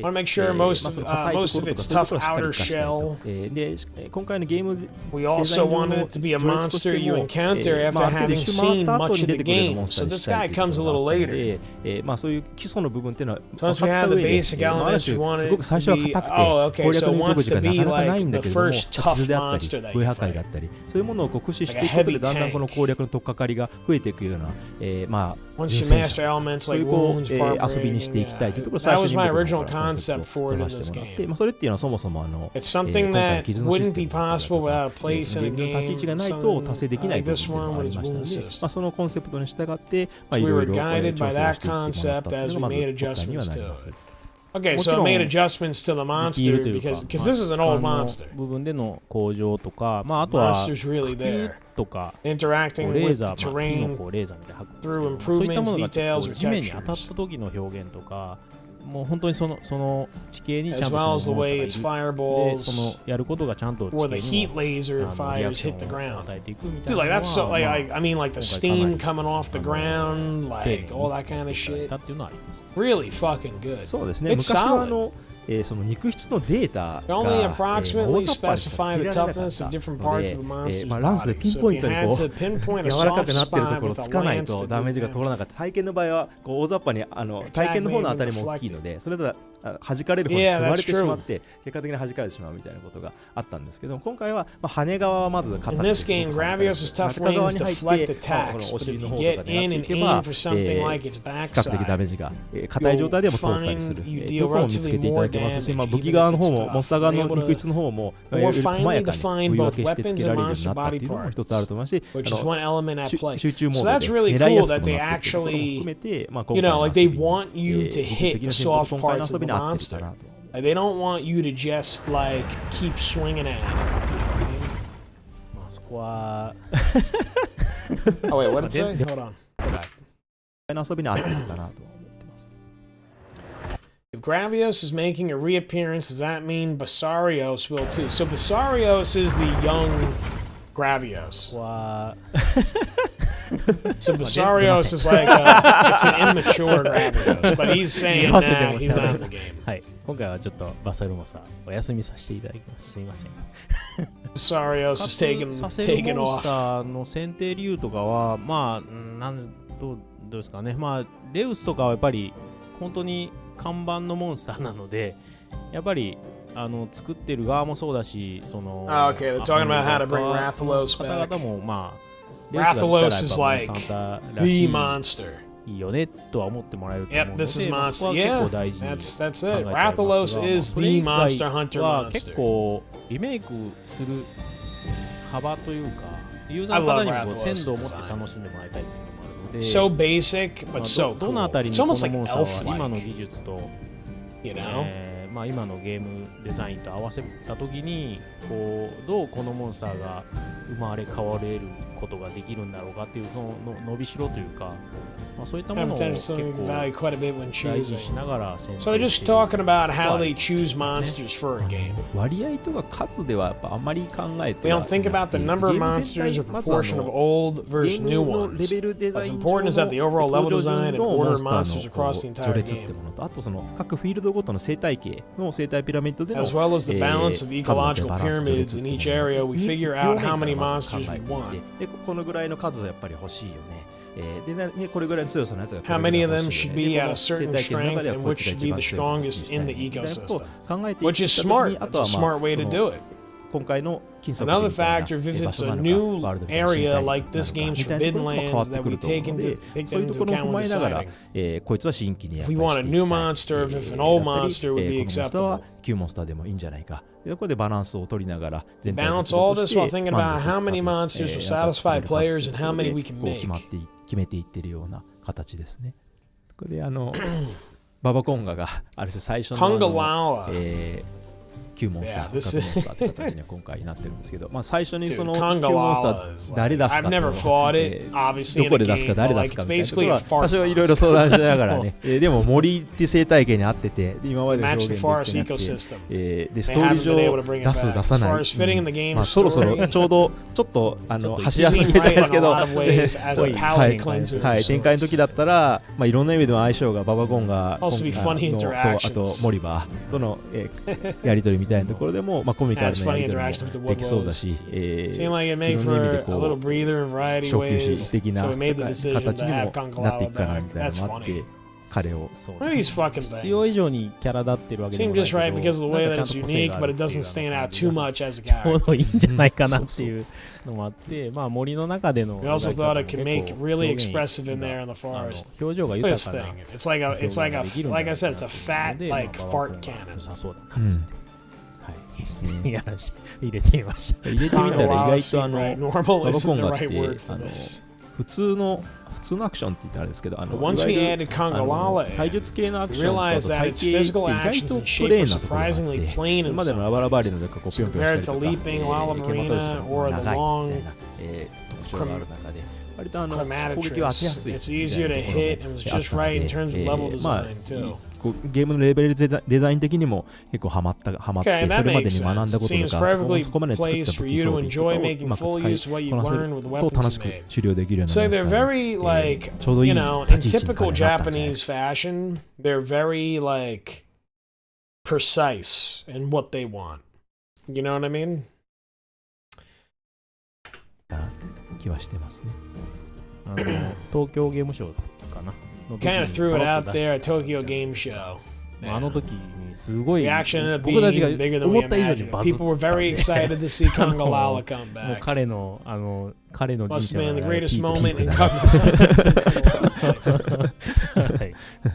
to make sure most of it's tough outer shell. We also wanted it to be a monster you encounter after having seen much of the game. So this guy comes a little later. Once we have the basic elements, we want it to be... Oh, okay, so it wants to be, like, the first tough monster that you fight. そういうものを駆使していくことでだんだんこの攻略の取っかかりが増えていくような、Once you master elements like wounds, 遊びにしていきたいというところを最初に僕の方からコンセプトを出してもらって、それっていうのはそもそもIt's something that wouldn't be possible without a place in a 自分の立ち位置がないと達成できない部分っていうのがありましたので、そのコンセプトに従って、いろいろ調整していってもらったっていうのがまず今回にはなります。 Okay, so it made adjustments to the monster because this is an old monster. 部分での向上とか、あとは Monster's really there. とか Interacting レー with ザ the ー、terrain レーザーみたいな吐くんですけ through ど、そういった improvements, ものが details, 結構 or 地面に当たっ textures, た時の表現とか、もう本当にその地形にちゃ as んと well as そ the のモン way ス its ターがいる。で、そ fireballs のやることがちゃんと or the 地 heat 形に laser もリア fires クショ hit the ンを ground. 与えていくみたい Dude, な like の that's so は、 like I mean like the steam coming off the ground, like all that kind of い shit. たっていうのはあります。 Really fucking good. そうですね。 It's 昔は solid. その肉質のデータ They only が approximately 大雑把にしか specify つ the けられなかっ toughness た of different の parts で of the monster's ランスで body. ピン So ポ if イ you ントに had こ to う pinpoint a 柔らか soft くなってると spot ころ with つ a かない lance と to ダメージが do 通らなかった。体験の場合はこう大雑把に体験の方の当たりも大きいので、それでは弾かれる方に吸われてしまって結果的に弾かれてしまうみたいなことがあったんですけど、今回は羽側はまず硬く In て this game, Gravios' tough wings deflect attacks, but if you get in and aim for something like its 比較的ダメー backside, ジが硬い状態でも通ったりする you'll find you ところを見つけていただけますし、武器側の方もモンスター側の肉質の方もより細やかに部位分けしてつけられるようになったっていうのも一つあると思いますし、 which is one element at play. 集中モ So ー that's ド really で狙いや cool すく that も they なっているところも actually, 含めて、you know, like they want you to hit the soft parts of the monster. Like they don't want you to just like keep swinging at it. そこは Oh wait, what did it say? Hold on. Go back. 遊びに合ってるかなとは思ってます。 If Gravios is making a reappearance, does that mean Basarios will too? So Basarios is the young Gravios. ここは So Basarios is like it's an immature Gravios, but he's saying nah, he's not in the game. はい、今回はちょっとバサロモサお休みさせていただきます。すいません。 Basarios is taken させるモン off. スターの選定理由とかは、どうですかね。レウスとかはやっぱり本当に看板のモンスターなので、やっぱり作ってる側もそうだし、その Okay, they're talking about how to bring Rathalos 方 back. 々もRathalos is ら like し the い monster. いいよねとは思ってもらえると思う Yep, ので、 this is そこ monster. は結 Yeah, 構大事に that's it. 考えてありますが、 Rathalos is それ the 以外 monster hunter は結 monster. 構リメイクする幅というか、ユーザーの方にもこう鮮度を持って楽しんでもらいたいっていうのもあるので、So basic, but so どの cool. あたり It's にこの almost モ like ンスターは今の elf-like, 技術と、 you know? まあ、今のゲームデザインと合わせたときにこうどうこのモンスターが生まれ変われることができるんだろうかっていうその伸びしろというか、まあ、そういったものを結構大事にしながら選択している。 So they're just talking about how they choose monsters for a game. 割合とか数ではやっぱあんまり考えて They don't think about the number of monsters or proportion of old versus new ones. What's important is that the overall level design and order of monsters across the entire game, あとその各フィールドごとの生態系の生態ピラミッドでの as well as the balance of ecological pyramids in each area. We figure out how many monsters we want. でこのぐらいの数はやっぱり欲しいよね。でこれぐらいの強さのやつが How many of them should be at a certain strength and which should be the strongest in the ecosystem, which is smart. It's a smart way to do it. 今回の Another factor, if it's a new area like this game's Forbidden Lands that we take into account when deciding. If we want a new monster, if an old monster would be acceptable. 旧モンスターでもいいんじゃないか。ここでバランスを取りながら Balance all this while thinking about how many monsters will satisfy players and how many we can make. 決めていってるような形ですね。これでババコンガがある種最初の旧モンスター、各モンスターって形には今回なってるんですけど、まあ最初にその旧モンスター誰出すかと、どこで出すか誰出すかみたいなところは多少いろいろ相談しながらね、でも森って生態系に合ってて、今までの表現できてなくて、でストーリー上出す出さない、まあそろそろちょうどちょっと箸休みみたいですけど、はい展開の時だったら、まあいろんな意味での相性がババゴンがとあとモリバーとのやり取りみたいなところでも、まあ、コミカルなやり取りもできそうだし、いろんな意味でこう初級者的な形にもなっていくかなみたいなのもあって、彼を必要以上にキャラ立ってるわけでもないけど、なんかちゃんと個性があるっていうちょうどいいんじゃないかなっていうのもあって、まあ森の中での表情が豊かなlike I said, it's a fat like fart cannon. そうだな。入れてみました。入れてみたら意外とババコンガって普通のアクションって言ったらあれですけど、体術系のアクションと体型って意外とプレーンなところがあって、今までのラバラバーリのでこうピョンピョンしたりとか、ケマトですから長いみたいな特徴がある中で、割と攻撃は当てやすいみたいなところもあって、まあゲームのレベルデザイン的にも結構ハマって、それまでに学んだこととか、そこまで作った武器装備とかをうまく使いこなせると楽しく狩猟できるようになりますから、ちょうどいい立ち位置に彼はなったんじゃないか。 fashion, they're very like precise in what they want. You know what I mean? 気はしてますね。東京ゲームショウかな。Kind of threw it out there at Tokyo Game Show. あの時にすごい Reaction ended up 僕たちが being bigger than 思 we った以上に imagined. バズった People were very excited to see Congalala come もう back. 彼の人 Must 生 have been の the 中で greatest ピーク moment in が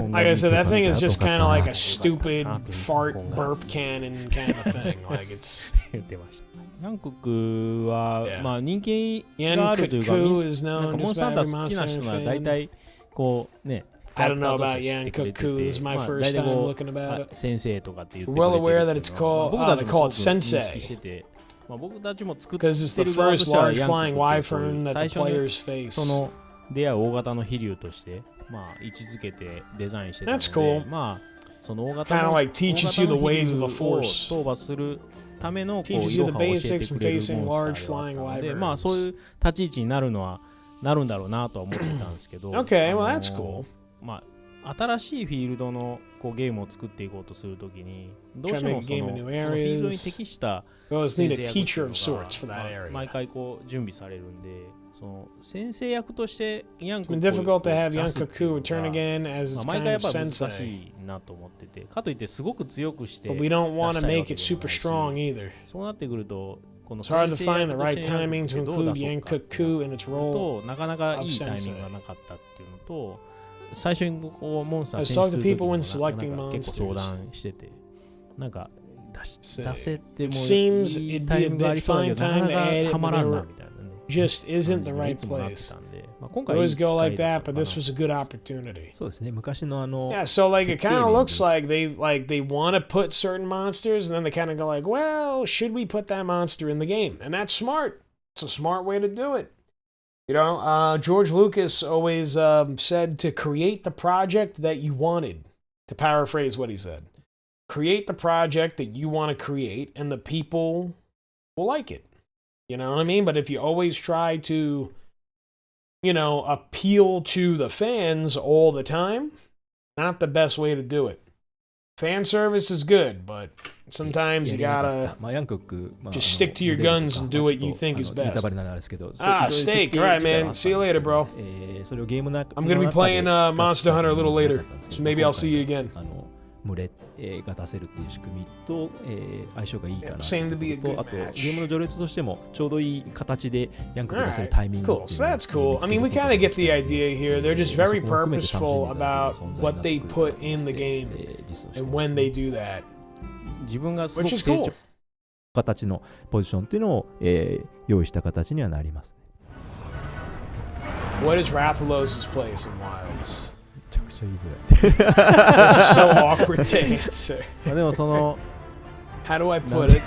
Like I said, that thing is just kind of like a stupid fart burp cannon kind of thing. Like it's 言ってました。ヤンクックは、 Yeah. まあ人気があるというか、 Yankuku is なんか known モン just スター by ハンタ every ー好きな monster 人なら fan. 大体こうね、 I don't know キャ about ラクターとして知ってくれてて、 Yankuku. This is my まあ first 大体 time こ looking う about it. 先生とかって言ってく We're れて well る aware って that いう it's のは called, 僕たち they も call it すごく認識 sensei してて、まあ僕たちも作っ because it's て the る側と first しては large ヤンクッ flying クってそういう wyvern that 最 the 初に players face. その出会う大型の飛竜としてまあ位置づけてデザインしてたので、 That's cool. まあその大型 Kind の of like teaches you the ways of the を force. 討伐するためのこう Teaches い you ろ the はを教え basics て from くれる facing モン large スターではあったの flying で、 wyverns. まあそういう立ち位置になるんだろうなとは思ってたんですけど、Okay, well that's cool. まあ新しいフィールドのこうゲームを作っていこうとするときにどうしてもそのフィールドに適した We always need a 先生役 teacher of っていうのが sorts for that まあ area. 毎回こう準備されるんで、その先生役としてヤン It's ク been ック difficult を to have 出すっていう Yankaku の return が again as まあ it's 毎 kind 回やっ of ぱ難 sensei. しいなと思ってて、かといってすごく強くして But we don't want to 出したいわ make け it でも super ないし strong either. そうなってくるとこの It's hard to 先生 find the 役 right としてヤン timing クッ to クってどう include 出そうか Yankaku in its role. となかなかいいタイミングがなかったっていうのと、最初にこうモンスター Let's 選出 talk す to る時 people も when なんか selecting 結構 monsters. 相談してて、なんか出 Say, せて it も seems いい it'd タ be イ a ミングがあ bit りそうだ fine けど、なか time な to add か it, は but まらんな there みたいなね。 just isn't the い right つもなって place. たんで、always go like that, but this was a good opportunity. そうですね、昔のYeah, so like it kind of looks like they want to put certain monsters, and then they kind of go like, well, should we put that monster in the game? And that's smart. It's a smart way to do it. You know, George Lucas always said to create the project that you wanted, to paraphrase what he said. Create the project that you want to create, and the people will like it. You know what I mean? But if you always try to, you know, appeal to the fans all the time, not the best way to do it. Fan service is good, but sometimes you gotta just stick to your guns and do what you think is best. Steak. All right, man. See you later, bro. I'm gonna be playing Monster Hunter a little later, so maybe I'll see you again. 群れが出せるっていう仕組みと、相性がいいかなと、あとゲームの序列としてもちょうどいい形でヤンクが出せるタイミング。Cool. So that's cool. I mean, we kind of get the idea here. They're just very purposeful about what they put in the game and when they do that. 自分がすごく成長形のポジションっていうのを、用意した形にはなります。What is Rathalos' place in Wilds? This is so awkward to answer. でもその How do I put it?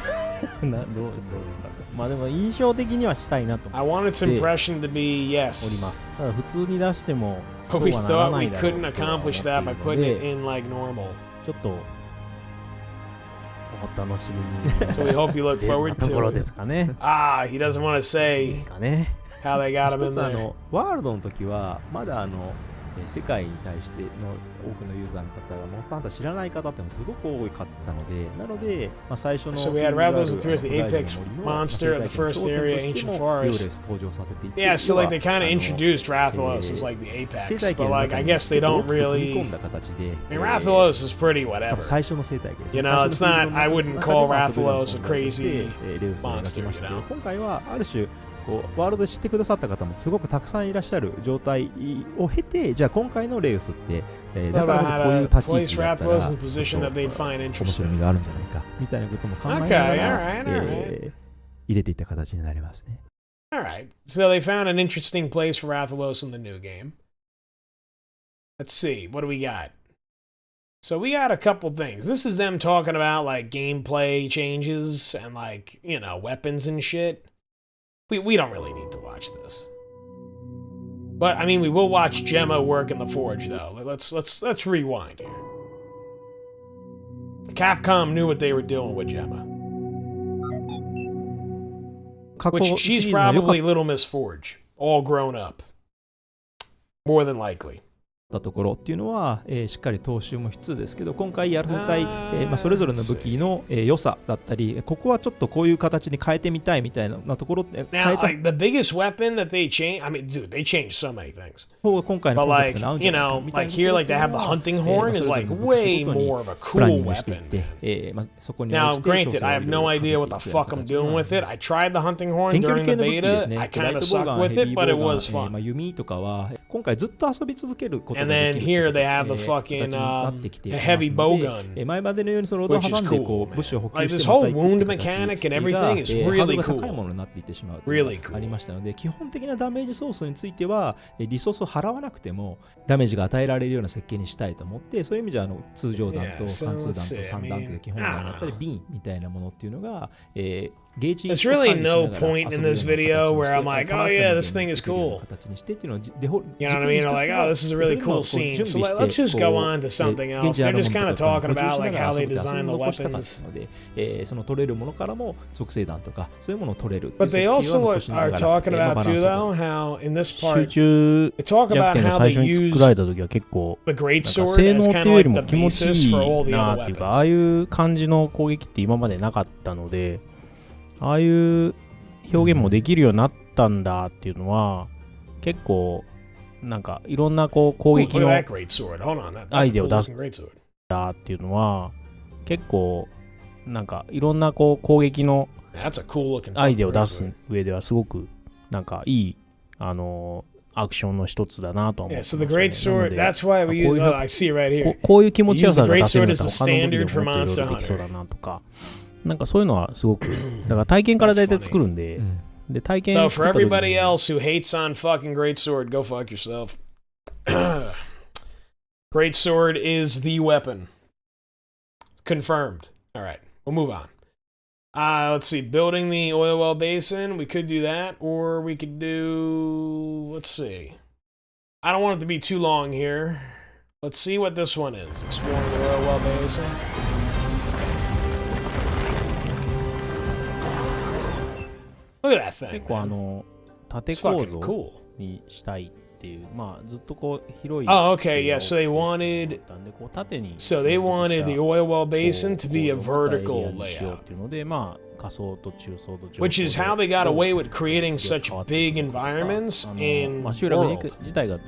まあでも印象的にはしたいなと思って。I want its impression to be yes. おります。ただ普通に出しても But we thought we couldn't accomplish that by putting it in like normal. ちょっとお楽しみに。So we hope you look forward ところ to ですかね。Ah, he doesn't want to say ですかね。how they got him in there. ワールドの時はまだ世界に対しての多くのユーザーの方がモンスターハンター知らない方ってもすごく多かったので、なので、まあ、最初の So we had Rathalos appear as the apex monster of the first area, Ancient Forest. Yeah, so like they kind of introduced Rathalos as like the apex, but like I guess they don't really. I mean, Rathalos is pretty whatever. You know, it's not. I wouldn't call Rathalos a crazy monster. You know. 今回はある種ワールドで知ってくださった方もすごくたくさんいらっしゃる状態を経て、じゃあ今回のレウスって、だからこういう立ち位置だったら面白みがあるんじゃないかみたいなことも考えながら、入れていった形になりますね。Alright, so they found an interesting place for Rathalos in the new game. Let's see, what do we got? So we got a couple things. This is them talking about like gameplay changes and like, you know, weapons and shit. We don't really need to watch this. But I mean, we will watch Gemma work in the forge though. Let's rewind here. Capcom knew what they were doing with Gemma. Which she's probably Little Miss Forge, all grown up. More than likely. ところっていうのは、しっかり踏襲も必須ですけど、今回やらせたい、まあ、それぞれの武器の、良さだったり、ここはちょっとこういう形に変えてみたいみたいなところって。Now, like the biggest weapon that they changed, I mean, dude, they changed so many things. 今回の But like, you know, like here, like they have the hunting horn is like way more of a cool weapon. Now, granted, I have no idea what the fuck I'm doing with it. I tried the hunting horn during the beta. I kind of sucked with it, but it was fun. 弓とかは今回ずっと遊び続けることが And then here they have the fucking heavy bow gun, 前までのようにそのロードを挟んでこう物資を補給して this whole wound mechanic and everything is really cool. 高いものになっていってしまう Really cool. ありましたので、基本的なダメージソースについてはリソースを払わなくてもダメージが与えられるような設計にしたいと思って、そういう意味じゃ通常弾と貫通弾と3弾という基本弾だったり瓶みたいなものっていうのが、There's really no point in this video where I'm like, oh yeah, this thing is cool. You know what I mean? I'm like, oh, this is a really cool scene. So let's just go on to something else. They're just kind of talking about like how they design the weapons. But they also are talking about too, though, how in this part they talk about how they use the greatsword as kind of like the basis for all the other weapons. ああいう感じの攻撃って今までなかったので、ああいう表現もできるようになったんだっていうのは結構なんかいろんなこう攻撃のアイデアを出すんだっていうのは結構なんかいろんなこう攻撃のアイデアを出す上ではすごくなんかいいアクションの一つだなと思ってますね。こういう気持ちよさが出せるんだったら他の武器でももっといろいろできそうだなとか。なんかそういうのはすごくだから体験から大体作るんで、で、体験 So for everybody else who hates on fucking greatsword, go fuck yourself. Greatsword is the weapon. Confirmed. All right, we'll move on. Let's see, building the oil well basin. We could do that, or we could do, let's see. I don't want it to be too long here. Let's see what this one is. Exploring the oil well basin. Look at that thing. 結構縦構造にしたいっていう、まあずっとこう広い。Oh, okay, yeah. So they wanted. So they wanted the oil well basin to be a vertical layout. っていうので、まあ下層と中層と上層。Which is how they got away with creating such big environments in world.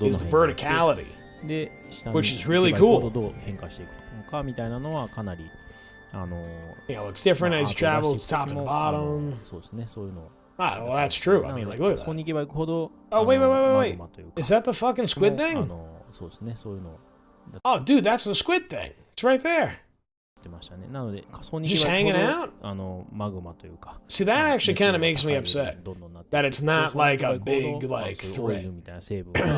Is the verticality. で、下 which is really cool. どう変化していくのかみたいなのはかなりYeah, looks different as you travel top and bottom. そうですね、そういうの。Ah, well, that's true. I mean, like, look at that. そこに行けば行くほど。Oh, wait. Is that the fucking squid thing? そうですね、そういうの。Oh, dude, that's the squid thing. It's right there. ってましたね。なので、下層に Just 行けば hanging 行くほ out? どマグマというか。See, that actually kind of makes me upset. That it's not like a big, like, threat.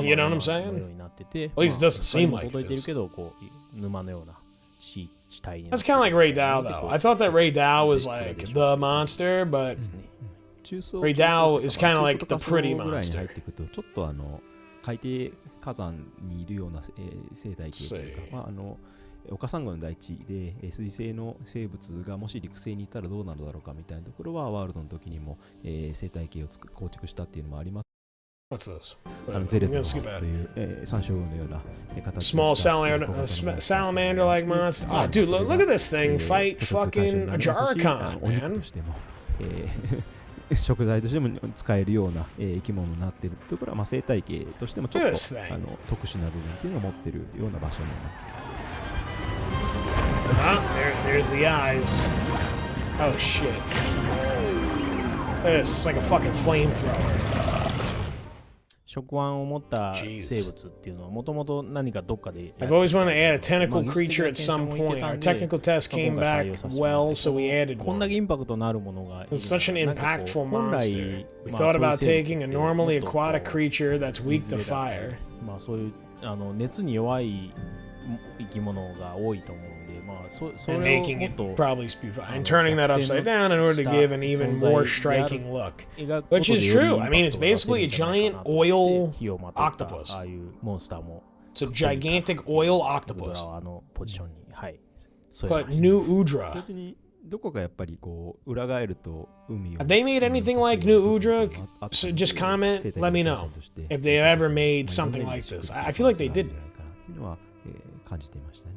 You know what I'm saying? At least it doesn't seem like it is. That's kind of like Ray Dow, though. I thought that Ray Dow was like the monster, but Ray Dow is kind of like the pretty monster. ちょっと海底火山にいるような生態系というか、まあ岡サンゴの大地で水生の生物がもし陸生にいたらどうなるだろうかみたいなところはワールドの時にも生態系を構築したっていうのもあります。What's this? ゼレットという山椒魚のような形。Small salamander-like monster. Oh, dude, look at this thing fight fucking a Jarkon, man. 食材としても使えるような生き物になっているところは、まあ、生態系としてもちょっと特殊な部分っていうのを持っているような場所になっています。Ah, there's the eyes. Oh shit. This is like a fucking flamethrower. 触腕を持った生物っていうのはもともと何かどっかで I've always wanted to add a tentacle creature at some point. Our technical test came back well, so we added こん one. だけインパクトのあるものが It's such an impactful monster. We thought about taking a normally aquatic creature that's weak to fire. まあそういう熱に弱い生き物が多いと思うんで、まあそれを And も making っ it と probably and turning that upside down in order to give an even more striking look. Which is true. I mean, it's basically a giant oil octopus. ああいうモンスターも It's a gigantic oil 僕ら octopus. はポジションにはい添え But ました New Udra. 本当にどこかやっぱりこう裏返ると海を Have they made anything like New Udra? So just comment, let me know if they ever made something like this. I feel like they didn't. っていうのは感じていましたね。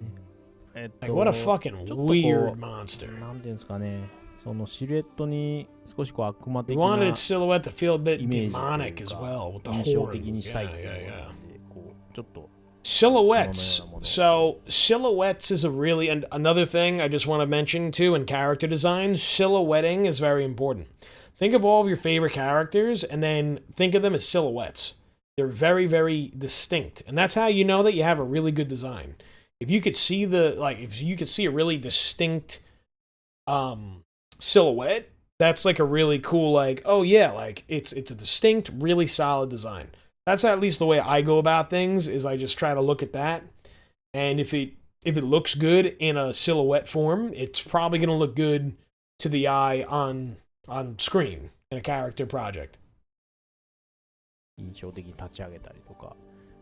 Like, what a fucking weird monster. なんていうんですかね、そのシルエットに少しこう悪魔的 We な wanted its silhouette to feel a bit イメージという demonic as か well with the 印象的 horns. にしたい Yeah, っていう yeah, のが yeah. あってこうちょっと Silhouettes. So, silhouettes is a really, and another thing I just want to mention too in character design, silhouetting is very important. Think of all of your favorite characters and then think of them as silhouettes. They're very, very distinct. And that's how you know that you have a really good design. If you could see if you could see a really distinct silhouette, that's like a really cool, like, oh yeah, like it's a distinct, really solid design. That's at least the way I go about things, is I just try to look at that. And if it looks good in a silhouette form, it's probably going to look good to the eye on screen in a character project. 印象的に立ち上げたりとか、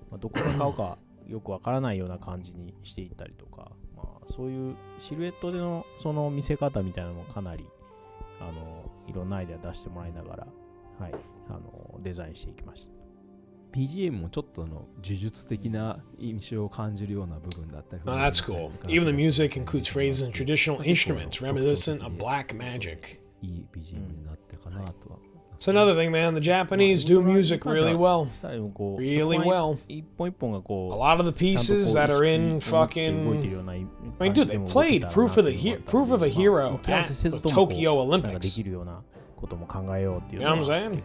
まあ、どこの顔かよくわからないような感じにしていったりとか、まあ、そういうシルエットでのその見せ方みたいなのもかなりいろんなアイデア出してもらいながら、はい、デザインしていきました。BGM もちょっと呪術的な印象を感じるような部分だったり。Oh, that's cool. Even the music includes phrases and traditional instruments reminiscent of black magic. いい BGM になったかなとは。It's another thing, man. The Japanese do music really well. Really well. A lot of the pieces that are in fucking... I mean, dude, they played Proof of a Hero at the Tokyo Olympics. You know what I'm saying?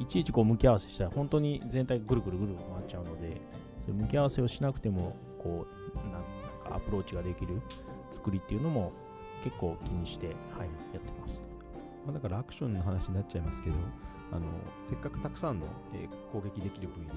いちいちこう向き合わせしたら本当に全体がぐるぐるぐる回っちゃうので、それ向き合わせをしなくてもこうなんかアプローチができる作りっていうのも結構気にして、はい、やってます。だからアクションの話になっちゃいますけど、せっかくたくさんの、攻撃できる部位で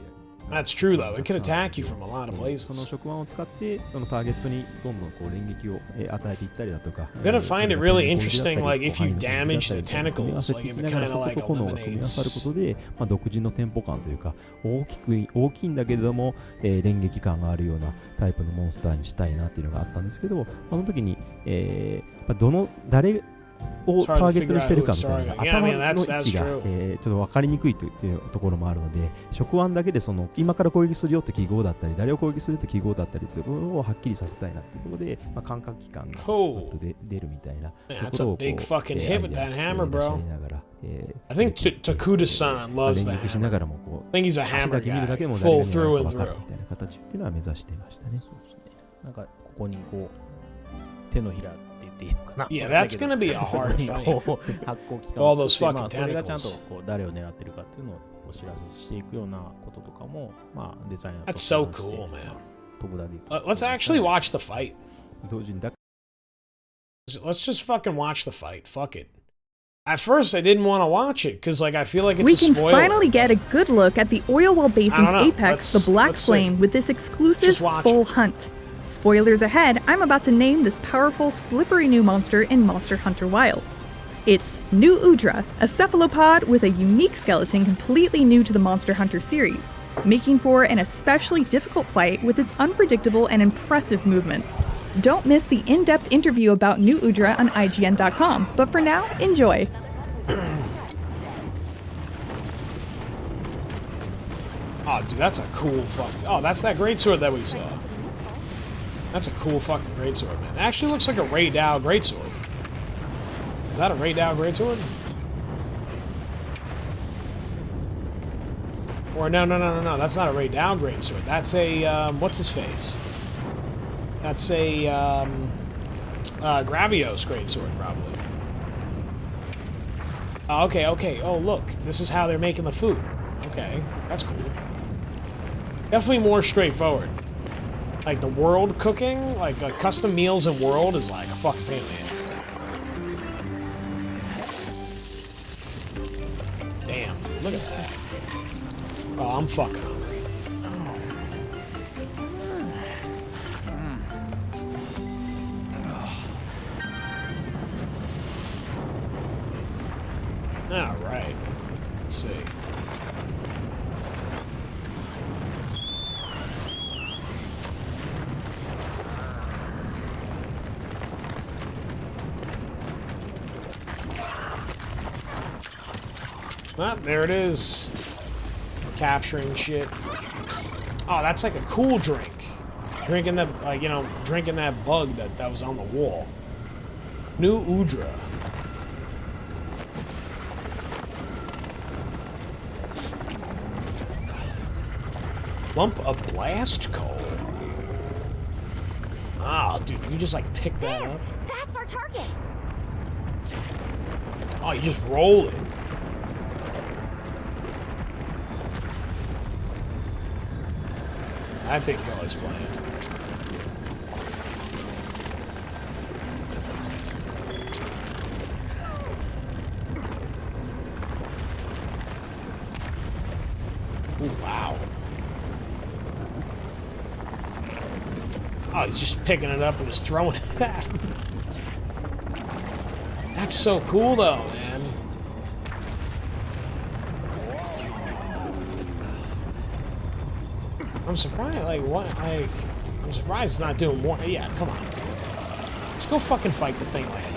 That's true though. It can attack you from a lot of places. その触腕を使ってそのターゲットにどんどんこう連撃を与えていったりだとか。I'm gonna find it really interesting, like if you damage the tentacles, like if it kind of like 組み合わさることで、独自のテンポ感というか大きいんだけれども、連撃感があるようなタイプのモンスターにしたいなっていうのがあったんですけど、その時に、誰をターゲットにしてるかみたいな頭の位置が、ちょっと分かりにくいというところもあるので、触腕だけでその今から攻撃するよって記号だったり誰を攻撃するって記号だったりというところをはっきりさせたいなっていうところで、感覚器官が出るみたいなところをこう、I think Takuda-san loves that. I think he's a hammer guy, full through and through. みたいな形っていうのは目指していましたね。なんかここにこう手のひら Yeah, that's gonna be a hard fight. All those fucking tentacles. それがちゃんとこう誰を狙ってるかっていうのをお知らせしていくようなこととかも、デザイナーと That's so cool, man. Let's actually watch the fight. Let's just fucking watch the fight. Fuck it. At first, I didn't want to watch it because, like, I feel like it's we a spoiler. We can finally get a good look at the Oil Well Basin's apex, the Black Flame, with this exclusive full hunt. Spoilers ahead, I'm about to name this powerful, slippery new monster in Monster Hunter Wilds. It's New Udra, a cephalopod with a unique skeleton completely new to the Monster Hunter series, making for an especially difficult fight with its unpredictable and impressive movements. Don't miss the in-depth interview about New Udra on IGN.com, but for now, enjoy. Oh, dude, that's a cool fuck. Oh, that's that greatsword that we saw. That's a cool fucking greatsword, man. It actually looks like a Ray Dow greatsword. Is that a Ray Dow greatsword? Or no, that's not a Ray Dow greatsword. That's a, what's his face? That's a, Gravios greatsword, probably. Oh, okay. Oh, look. This is how they're making the food. Okay, that's cool. Definitely more straightforward. Like the world cooking, like custom meals in world is like a fucking pain in the ass. Damn, dude, look at that. Oh, I'm fucking hungry. All right. Let's see. Ah, there it is. Capturing shit. Oh, that's like a cool drink. Drinking that, like, you know, drinking that bug that was on the wall. New Udra. Lump of blast coal. Ah, dude, you just like pick that up. That's our target. Oh, you just roll it. That didn't go as planned. Ooh, wow. Oh, he's just picking it up and just throwing it back. That's so cool, though, man. I'm surprised, like, what? I'm surprised it's not doing more. Yeah, come on. Just go fucking fight the thing like that.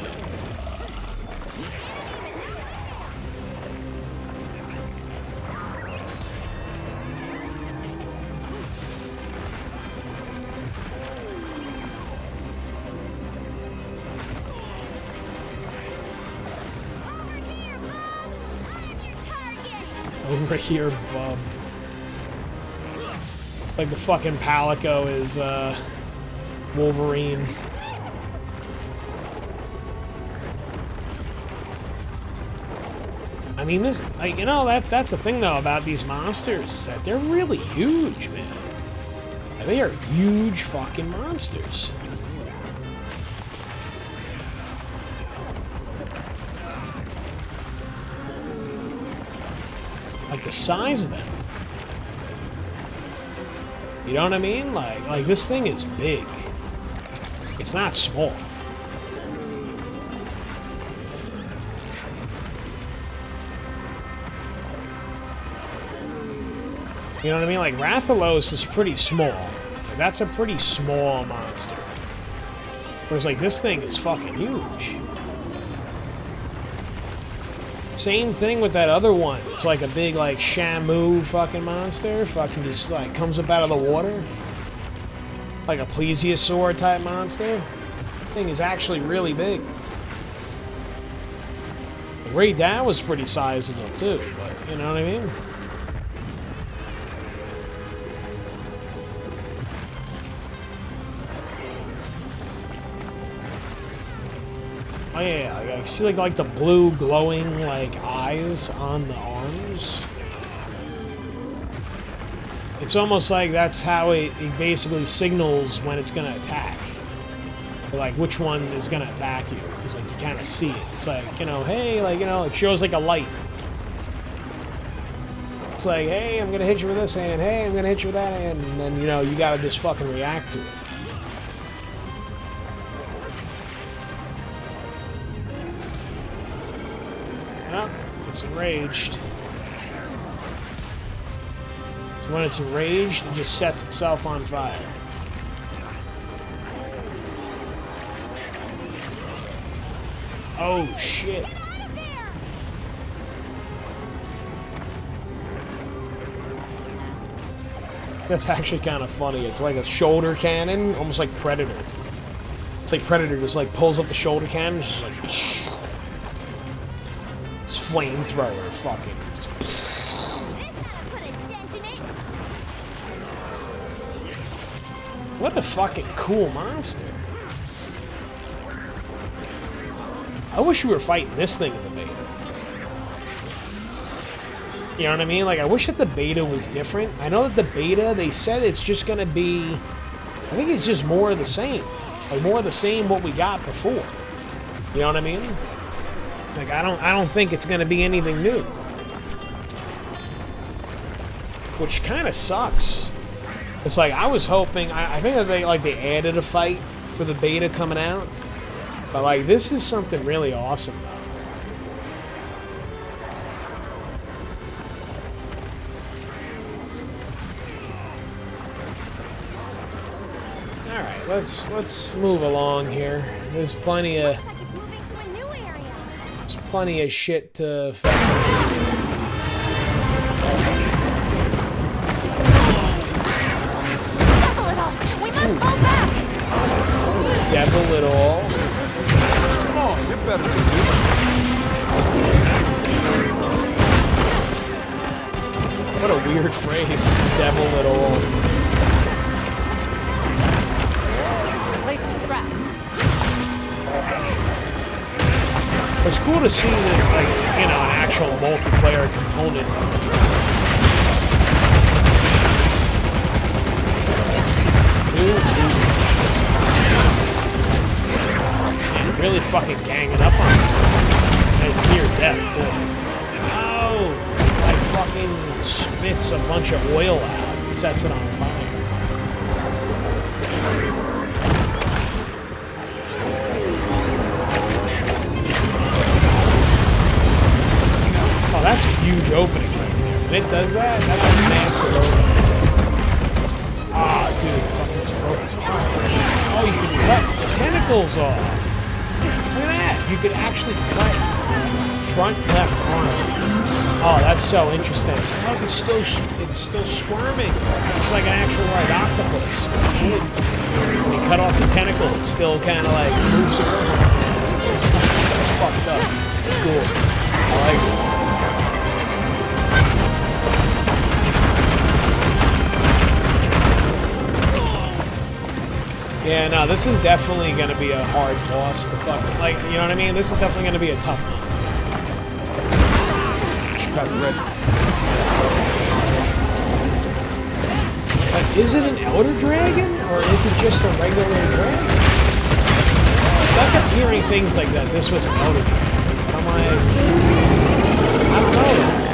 Over here, bub. Like the fucking Palico is, Wolverine. I mean, this, like, you know, that's the thing, though, about these monsters, is that they're really huge, man. They are huge fucking monsters. Like the size of them. You know what I mean? Like this thing is big. It's not small. You know what I mean? Like Rathalos is pretty small. Like, that's a pretty small monster. Whereas like this thing is fucking huge. Same thing with that other one. It's like a big, like, Shamu fucking monster. Fucking just, like, comes up out of the water. Like a plesiosaur type monster. Thing is actually really big. The Great Dad was pretty sizable, too. But, you know what I mean? Oh yeah, I see like the blue glowing like eyes on the arms. It's almost like that's how it basically signals when it's gonna attack. Or like which one is gonna attack you. It's like you kind of see it. It's like, you know, hey, like, you know, it shows like a light. It's like, hey, I'm gonna hit you with this hand, hey, I'm gonna hit you with that hand, and then, you know, you gotta just fucking react to it. It's enraged. So when it's enraged, it just sets itself on fire. Oh shit. That's actually kind of funny. It's like a shoulder cannon, almost like Predator. It's like Predator just like pulls up the shoulder cannon, just like flamethrower, fucking. What a fucking cool monster. I wish we were fighting this thing in the beta. You know what I mean? Like, I wish that the beta was different. I know that the beta, they said it's just gonna be, I think it's just more of the same. Like, more of the same what we got before. You know what I mean? Like, I don't think it's gonna be anything new. Which kind of sucks. It's like, I was hoping, I think that they added a fight for the beta coming out. But like, this is something really awesome though. Alright, let's move along here. There's plenty of shit to devil it all. Oh, you're better than me. What a weird phrase, devil it all. It's cool to see that, like, you know, an actual multiplayer component of it. Man, really fucking ganging up on this thing. And it's near death, too. Oh! Like, fucking spits a bunch of oil out and sets it on fire. That's a huge opening right there. When it does that, that's a massive opening. Ah, dude, fucking just broke its arm. Oh, you can cut the tentacles off. Look at that. You could actually cut front left arm. Oh, that's so interesting. Look, it's still squirming. It's like an actual like octopus. When you cut off the tentacle, it still kind of like moves around. It's fucked up. It's cool. I like it. Yeah, no, this is definitely going to be a hard boss to fucking, like, you know what I mean? This is definitely going to be a tough monster. That's ready. Like, is it an Elder Dragon, or is it just a regular dragon? So I kept hearing things like that, this was an Elder Dragon. I'm like, I don't know.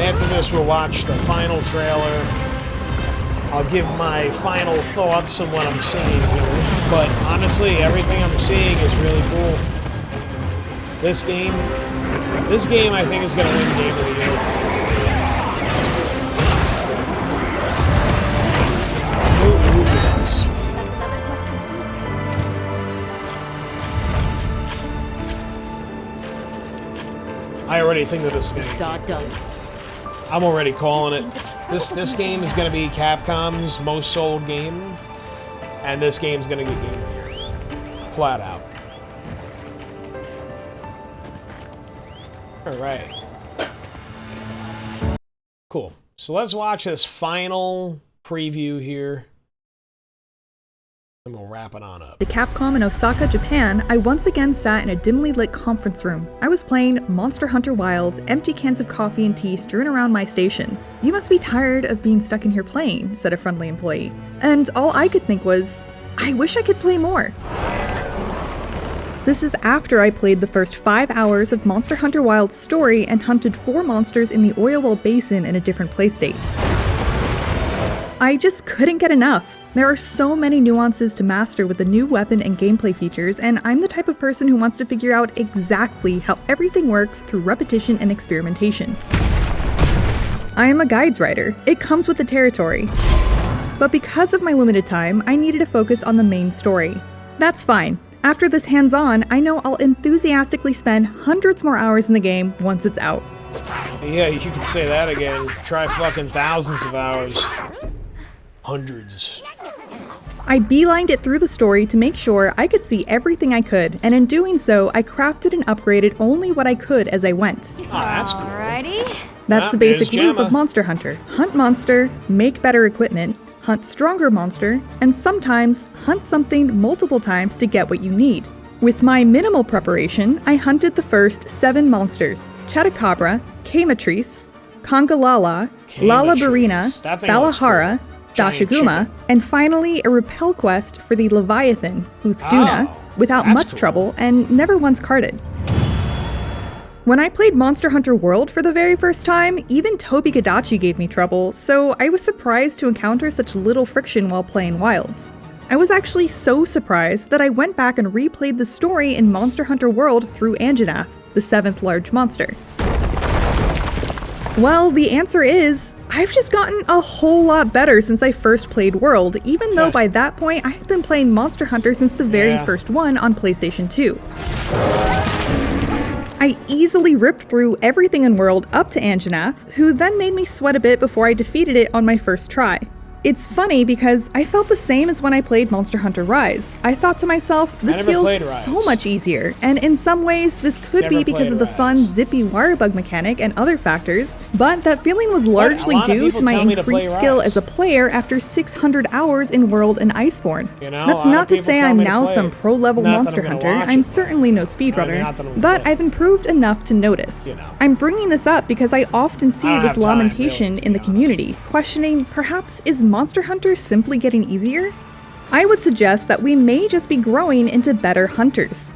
And after this, we'll watch the final trailer. I'll give my final thoughts on what I'm seeing here. But honestly, everything I'm seeing is really cool. This game I think is going to win Game of the Year. I already think that this is going to I'm already calling it. This game is going to be Capcom's most sold game, and this game's going to get Game of the Year. Flat out. Alright. Cool. So let's watch this final preview here. And we'll wrap it on up. To Capcom in Osaka, Japan, I once again sat in a dimly lit conference room. I was playing Monster Hunter Wilds, empty cans of coffee and tea strewn around my station. "You must be tired of being stuck in here playing," said a friendly employee. And all I could think was, I wish I could play more. This is after I played the first 5 hours of Monster Hunter Wilds' story and hunted 4 monsters in the Oilwell Basin in a different playstate. I just couldn't get enough. There are so many nuances to master with the new weapon and gameplay features, and I'm the type of person who wants to figure out exactly how everything works through repetition and experimentation. I am a guides writer. It comes with the territory. But because of my limited time, I needed to focus on the main story. That's fine. After this hands-on, I know I'll enthusiastically spend hundreds more hours in the game once it's out. Yeah, you could say that again. Try fucking thousands of hours. Hundreds. I beelined it through the story to make sure I could see everything I could, and in doing so, I crafted and upgraded only what I could as I went. Oh, that's cool. Alrighty. That's the basic loop of Monster Hunter. Hunt monster, make better equipment, hunt stronger monster, and sometimes hunt something multiple times to get what you need. With my minimal preparation, I hunted the first 7 monsters: Chatacabra, Kamatrice, Congalala, Lalabarina, Balahara, Dashaguma, and finally a repel quest for the Leviathan, Uthduna, without much trouble and never once carded. When I played Monster Hunter World for the very first time, even Tobi-Kadachi gave me trouble, so I was surprised to encounter such little friction while playing Wilds. I was actually so surprised that I went back and replayed the story in Monster Hunter World through Anjanath, the 7th large monster. Well, the answer is, I've just gotten a whole lot better since I first played World, even though by that point I had been playing Monster Hunter since the very first one on PlayStation 2. I easily ripped through everything in World up to Anjanath, who then made me sweat a bit before I defeated it on my first try. It's funny because I felt the same as when I played Monster Hunter Rise. I thought to myself, this feels so much easier, and in some ways this could be because of the fun zippy wirebug mechanic and other factors, but that feeling was largely due to my increased skill as a player after 600 hours in World and Iceborne. That's not to say I'm now some pro-level Monster Hunter, I'm certainly no speedrunner, but I've improved enough to notice. I'm bringing this up because I often see this lamentation in the community, questioning, perhaps is Monster Hunter simply getting easier? I would suggest that we may just be growing into better hunters.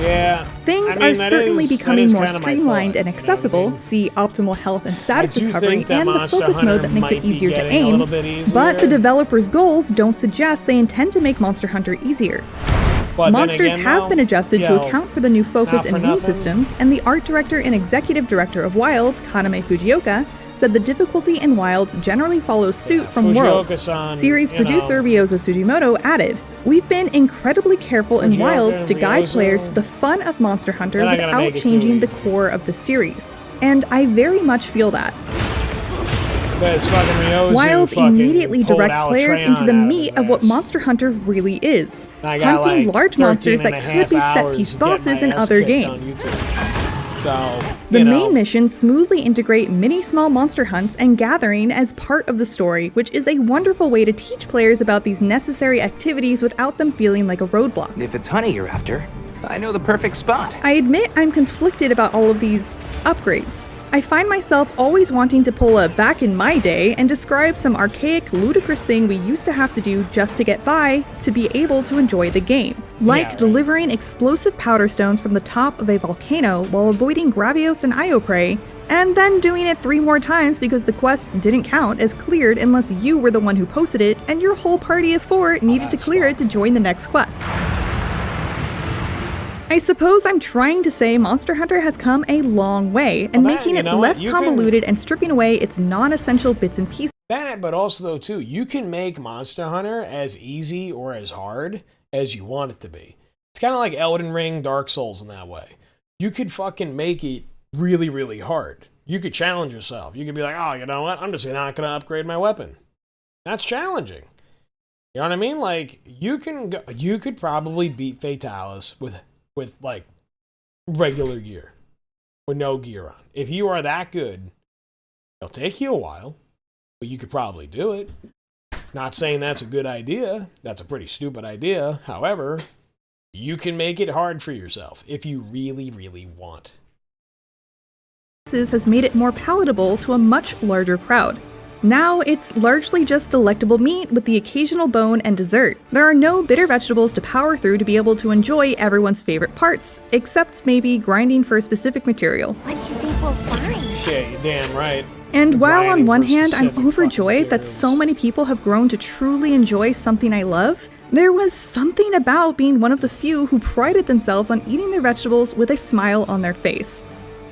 Yeah. Things are certainly becoming more streamlined and accessible, see optimal health and status recovery and the focus mode that makes it easier to aim, but the developers' goals don't suggest they intend to make Monster Hunter easier. Monsters have been adjusted to account for the new focus and aim systems, and the art director and executive director of Wilds, Kaname Fujioka, said the difficulty in Wilds generally follows suit from World. Series producer Ryozo Sugimoto added, "We've been incredibly careful in Wilds to guide players to the fun of Monster Hunter without changing the core of the series. And I very much feel that." Wilds immediately directs players into the meat of what Monster Hunter really is, hunting large monsters that could be set-piece bosses in other games. The main missions smoothly integrate many small monster hunts and gathering as part of the story, which is a wonderful way to teach players about these necessary activities without them feeling like a roadblock. If it's honey you're after, I know the perfect spot. I admit I'm conflicted about all of these upgrades. I find myself always wanting to pull a back in my day and describe some archaic, ludicrous thing we used to have to do just to get by to be able to enjoy the game. Like delivering explosive powder stones from the top of a volcano while avoiding Gravios and Io Prey, and then doing it 3 more times because the quest didn't count as cleared unless you were the one who posted it and your whole party of 4 needed to clear it to join the next quest. I suppose I'm trying to say Monster Hunter has come a long way, and making it less convoluted and stripping away its non-essential bits and pieces. That, but also though too, you can make Monster Hunter as easy or as hard as you want it to be. It's kind of like Elden Ring, Dark Souls in that way. You could fucking make it really, really hard. You could challenge yourself. You could be like, oh, you know what? I'm just not going to upgrade my weapon. That's challenging. You know what I mean? Like, you could probably beat Fatalis with like regular gear, with no gear on. If you are that good, it'll take you a while, but you could probably do it. Not saying that's a good idea. That's a pretty stupid idea. However, you can make it hard for yourself if you really, really want. Has made it more palatable to a much larger crowd. Now it's largely just delectable meat with the occasional bone and dessert. There are no bitter vegetables to power through to be able to enjoy everyone's favorite parts, except maybe grinding for a specific material. What you think we'll find? Yeah, you're damn right. And while on one hand I'm overjoyed that so many people have grown to truly enjoy something I love, there was something about being one of the few who prided themselves on eating their vegetables with a smile on their face.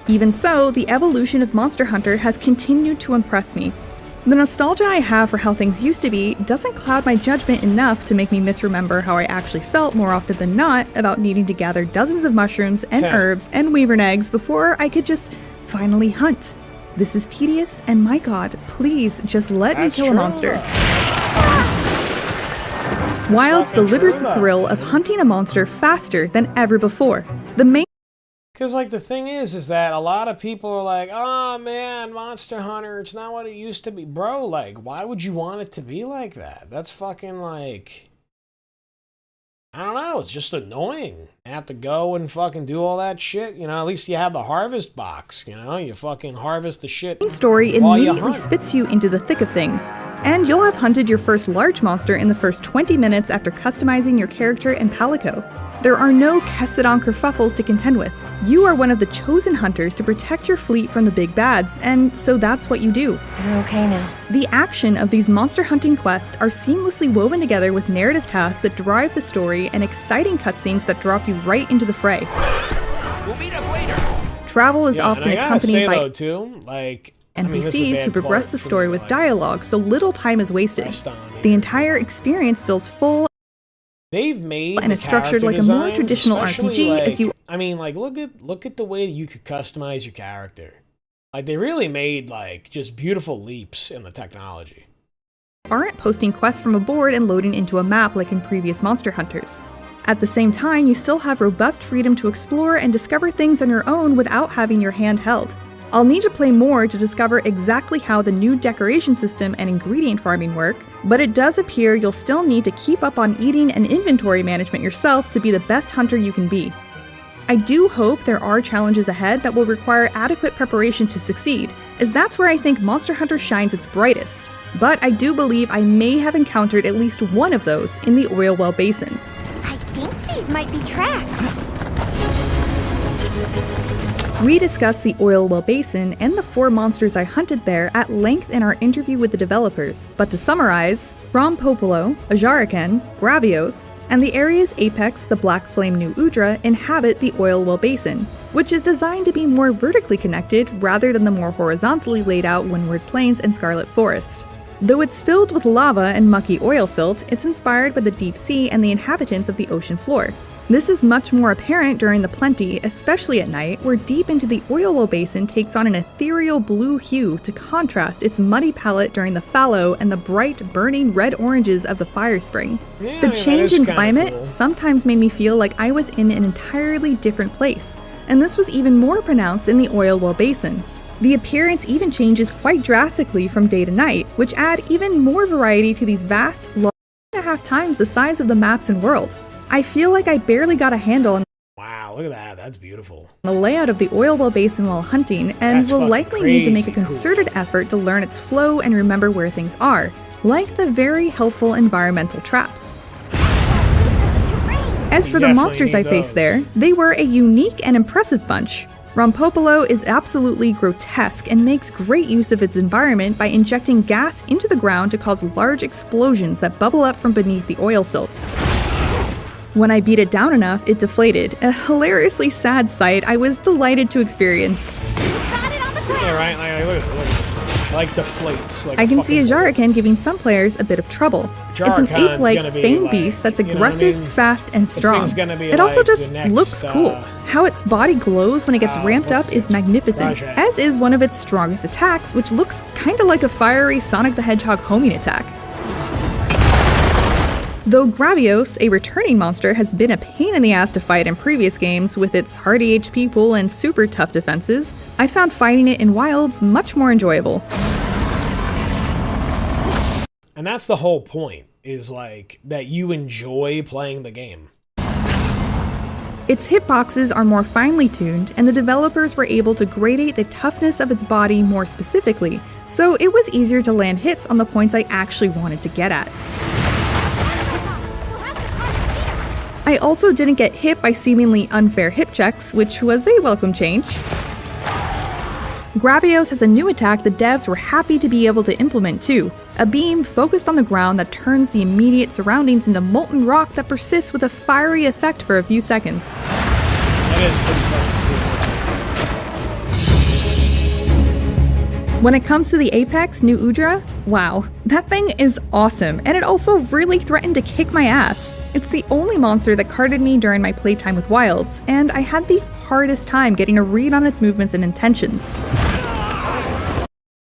Even so, the evolution of Monster Hunter has continued to impress me. The nostalgia I have for how things used to be doesn't cloud my judgment enough to make me misremember how I actually felt more often than not about needing to gather dozens of mushrooms and herbs and wyvern eggs before I could just finally hunt. This is tedious, and my god, please just let me kill a monster. Wilds delivers the thrill of hunting a monster faster than ever before. The main Because, like, the thing is that a lot of people are like, oh, man, Monster Hunter, it's not what it used to be. Bro, like, why would you want it to be like that? That's fucking, like, I don't know. It's just annoying. You have to go and fucking do all that shit. You know, at least you have the harvest box, you know? You fucking harvest the shit. The story immediately spits you into the thick of things. And you'll have hunted your first large monster in the first 20 minutes after customizing your character and palico. There are no Kessedon kerfuffles to contend with. You are one of the chosen hunters to protect your fleet from the big bads, and so that's what you do. You're okay now. The action of these monster hunting quests are seamlessly woven together with narrative tasks that drive the story and exciting cutscenes that drop you right into the fray. We'll meet up later. Travel is often accompanied by like, NPCs who progress the story with dialogue, so little time is wasted. The entire experience feels full. They've made and it's structured like a more traditional RPG like, as you. I mean, like, look at the way that you could customize your character. Like, they really made, like, just beautiful leaps in the technology. Aren't posting quests from a board and loading into a map like in previous Monster Hunters. At the same time, you still have robust freedom to explore and discover things on your own without having your hand held. I'll need to play more to discover exactly how the new decoration system and ingredient farming work, but it does appear you'll still need to keep up on eating and inventory management yourself to be the best hunter you can be. I do hope there are challenges ahead that will require adequate preparation to succeed, as that's where I think Monster Hunter shines its brightest. But I do believe I may have encountered at least one of those in the Oil Well Basin. I think these might be tracks. We discussed the Oil Well Basin and the 4 monsters I hunted there at length in our interview with the developers, but to summarize, Rompopolo, Ajaraken, Gravios, and the area's apex, the Black Flame New Udra, inhabit the Oil Well Basin, which is designed to be more vertically connected rather than the more horizontally laid out Windward Plains and Scarlet Forest. Though it's filled with lava and mucky oil silt, it's inspired by the deep sea and the inhabitants of the ocean floor. This is much more apparent during the plenty, especially at night, where deep into the Oil Well Basin takes on an ethereal blue hue to contrast its muddy palette during the fallow and the bright, burning red-oranges of the fire spring. The change in climate sometimes made me feel like I was in an entirely different place, and this was even more pronounced in the Oil Well Basin. The appearance even changes quite drastically from day to night, which add even more variety to these vast, 1.5 times the size of the maps and world. I feel like I barely got a handle on Wow, look at that. That's beautiful. the layout of the Oil Well Basin while hunting, and will likely need to make a concerted effort to learn its flow and remember where things are, like the very helpful environmental traps. As for the monsters I faced there, they were a unique and impressive bunch. Rompopolo is absolutely grotesque and makes great use of its environment by injecting gas into the ground to cause large explosions that bubble up from beneath the oil silt. When I beat it down enough, it deflated, a hilariously sad sight I was delighted to experience. Yeah, right? Look at this. Like deflates. Like I can see a Jarakan giving some players a bit of trouble. It's an ape-like fang beast that's aggressive, fast, and strong. It also just looks cool. How its body glows when it gets ramped up is magnificent, as is one of its strongest attacks, which looks kinda like a fiery Sonic the Hedgehog homing attack. Though Gravios, a returning monster, has been a pain in the ass to fight in previous games with its hardy HP pool and super tough defenses, I found fighting it in Wilds much more enjoyable. And that's the whole point, is like, that you enjoy playing the game. Its hitboxes are more finely tuned, and the developers were able to gradate the toughness of its body more specifically, so it was easier to land hits on the points I actually wanted to get at. I also didn't get hit by seemingly unfair hip checks, which was a welcome change. Gravios has a new attack the devs were happy to be able to implement too, a beam focused on the ground that turns the immediate surroundings into molten rock that persists with a fiery effect for a few seconds. That is pretty fun. When it comes to the Apex New Udra, wow, that thing is awesome, and it also really threatened to kick my ass. It's the only monster that carded me during my playtime with Wilds, and I had the hardest time getting a read on its movements and intentions.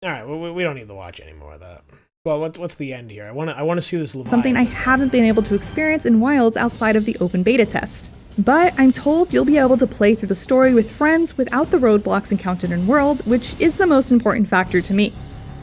Alright, we don't need to watch any more of that. Well, what's the end here? I want to see this Leviathan. Something I haven't been able to experience in Wilds outside of the open beta test. But I'm told you'll be able to play through the story with friends without the roadblocks encountered in World, which is the most important factor to me.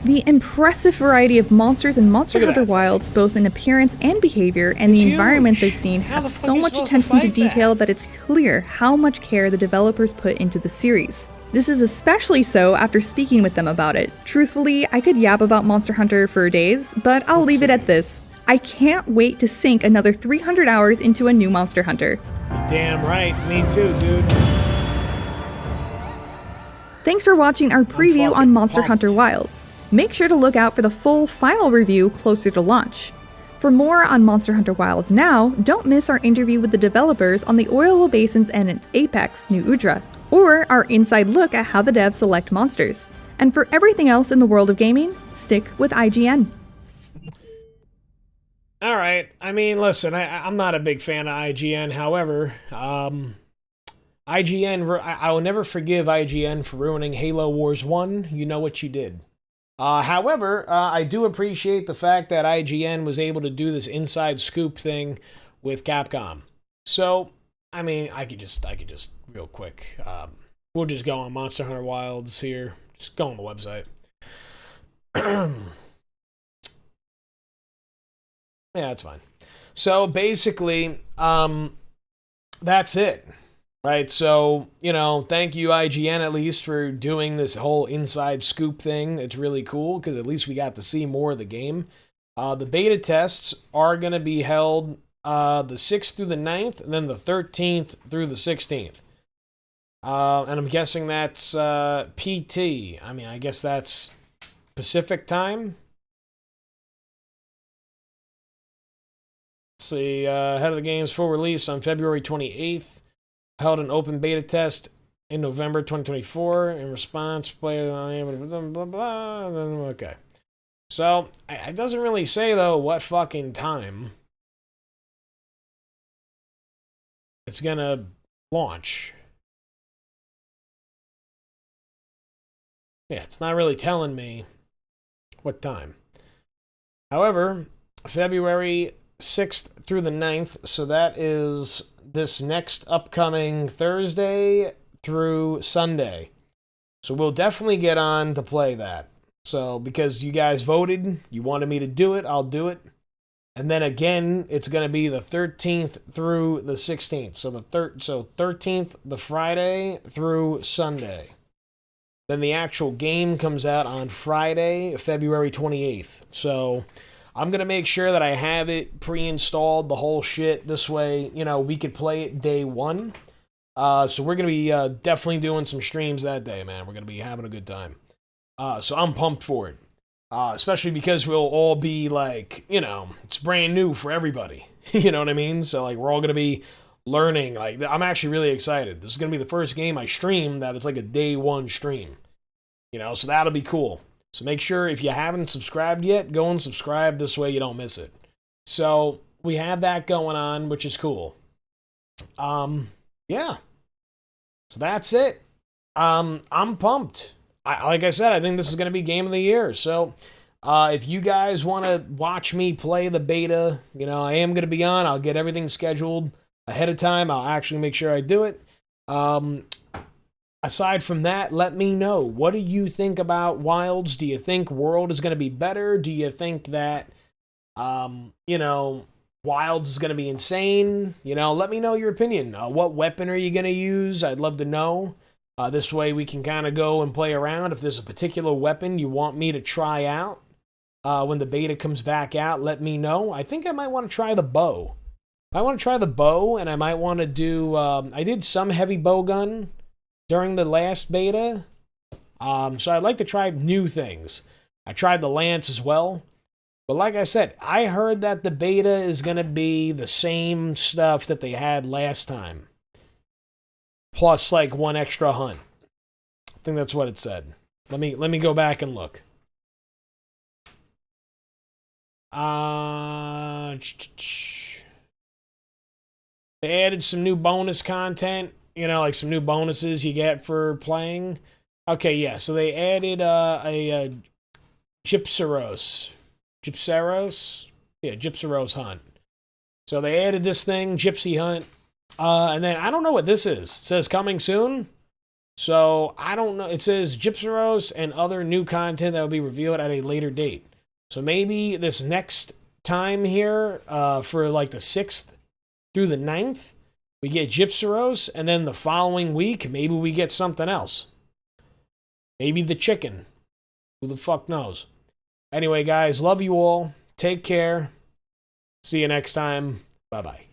The impressive variety of monsters in Monster Hunter Wilds, both in appearance and behavior, and the environments I've seen have so much attention to detail that it's clear how much care the developers put into the series. This is especially so after speaking with them about it. Truthfully, I could yap about Monster Hunter for days, but I'll leave it at this. I can't wait to sink another 300 hours into a new Monster Hunter. You're damn right, me too, dude. Thanks for watching our preview on Monster Hunter Wilds. Make sure to look out for the full final review closer to launch. For more on Monster Hunter Wilds now, don't miss our interview with the developers on the Oil Well Basins and its apex, New Udra, or our inside look at how the devs select monsters. And for everything else in the world of gaming, stick with IGN. Alright, I mean, listen, I'm not a big fan of IGN, however, IGN, I will never forgive IGN for ruining Halo Wars 1, you know what you did. However, I do appreciate the fact that IGN was able to do this inside scoop thing with Capcom. So, I mean, I could just real quick, we'll just go on Monster Hunter Wilds here. Just go on the website. Yeah, that's fine. So basically, that's it. Right, so, you know, thank you IGN at least for doing this whole inside scoop thing. It's really cool because at least we got to see more of the game. The beta tests are going to be held the 6th through the 9th, and then the 13th through the 16th. And I'm guessing that's PT. I mean, I guess that's Pacific time. Let's see, ahead of the game's full release on February 28th. Held an open beta test in November 2024. In response, players blah, blah, blah. Okay. So, it doesn't really say, though, what fucking time it's gonna launch. Yeah, it's not really telling me what time. However, February 6th through the 9th, so that is this next upcoming Thursday through Sunday. So we'll definitely get on to play that. So because you guys voted, you wanted me to do it, I'll do it. And then again, it's going to be the 13th through the 16th. So the 13th, the Friday through Sunday. Then the actual game comes out on Friday, February 28th. So I'm going to make sure that I have it pre-installed, the whole shit. This way, you know, we could play it day one. So we're going to be definitely doing some streams that day, man. We're going to be having a good time. So I'm pumped for it. Especially because we'll all be like, you know, it's brand new for everybody. You know what I mean? So like we're all going to be learning. Like I'm actually really excited. This is going to be the first game I stream that it's like a day one stream. You know, so that'll be cool. So make sure if you haven't subscribed yet, go and subscribe. This way you don't miss it. So we have that going on, which is cool. Yeah. So that's it. I'm pumped. Like I said, I think this is going to be game of the year. So if you guys want to watch me play the beta, you know, I am going to be on. I'll get everything scheduled ahead of time. I'll actually make sure I do it. Aside from that, let me know. What do you think about Wilds? Do you think World is going to be better? Do you think that, you know, Wilds is going to be insane? You know, let me know your opinion. What weapon are you going to use? I'd love to know. This way we can kind of go and play around. If there's a particular weapon you want me to try out when the beta comes back out, let me know. I think I might want to try the bow. I want to try the bow, and I might want to do... I did some heavy bow gun during the last beta, so I'd like to try new things. I tried the lance as well. But like I said, I heard that the beta is going to be the same stuff that they had last time. Plus, like, one extra hunt. I think that's what it said. Let me go back and look. They added some new bonus content. You know, like some new bonuses you get for playing. Okay, yeah. So they added a Gypsaros. Gypsaros? Yeah, Gypsaros hunt. So they added this thing, Gypsy hunt. And then I don't know what this is. It says coming soon. So I don't know. It says Gypsaros and other new content that will be revealed at a later date. So maybe this next time here, for like the 6th through the 9th, we get Gypsaros, and then the following week, maybe we get something else. Maybe the chicken. Who the fuck knows? Anyway, guys, love you all. Take care. See you next time. Bye-bye.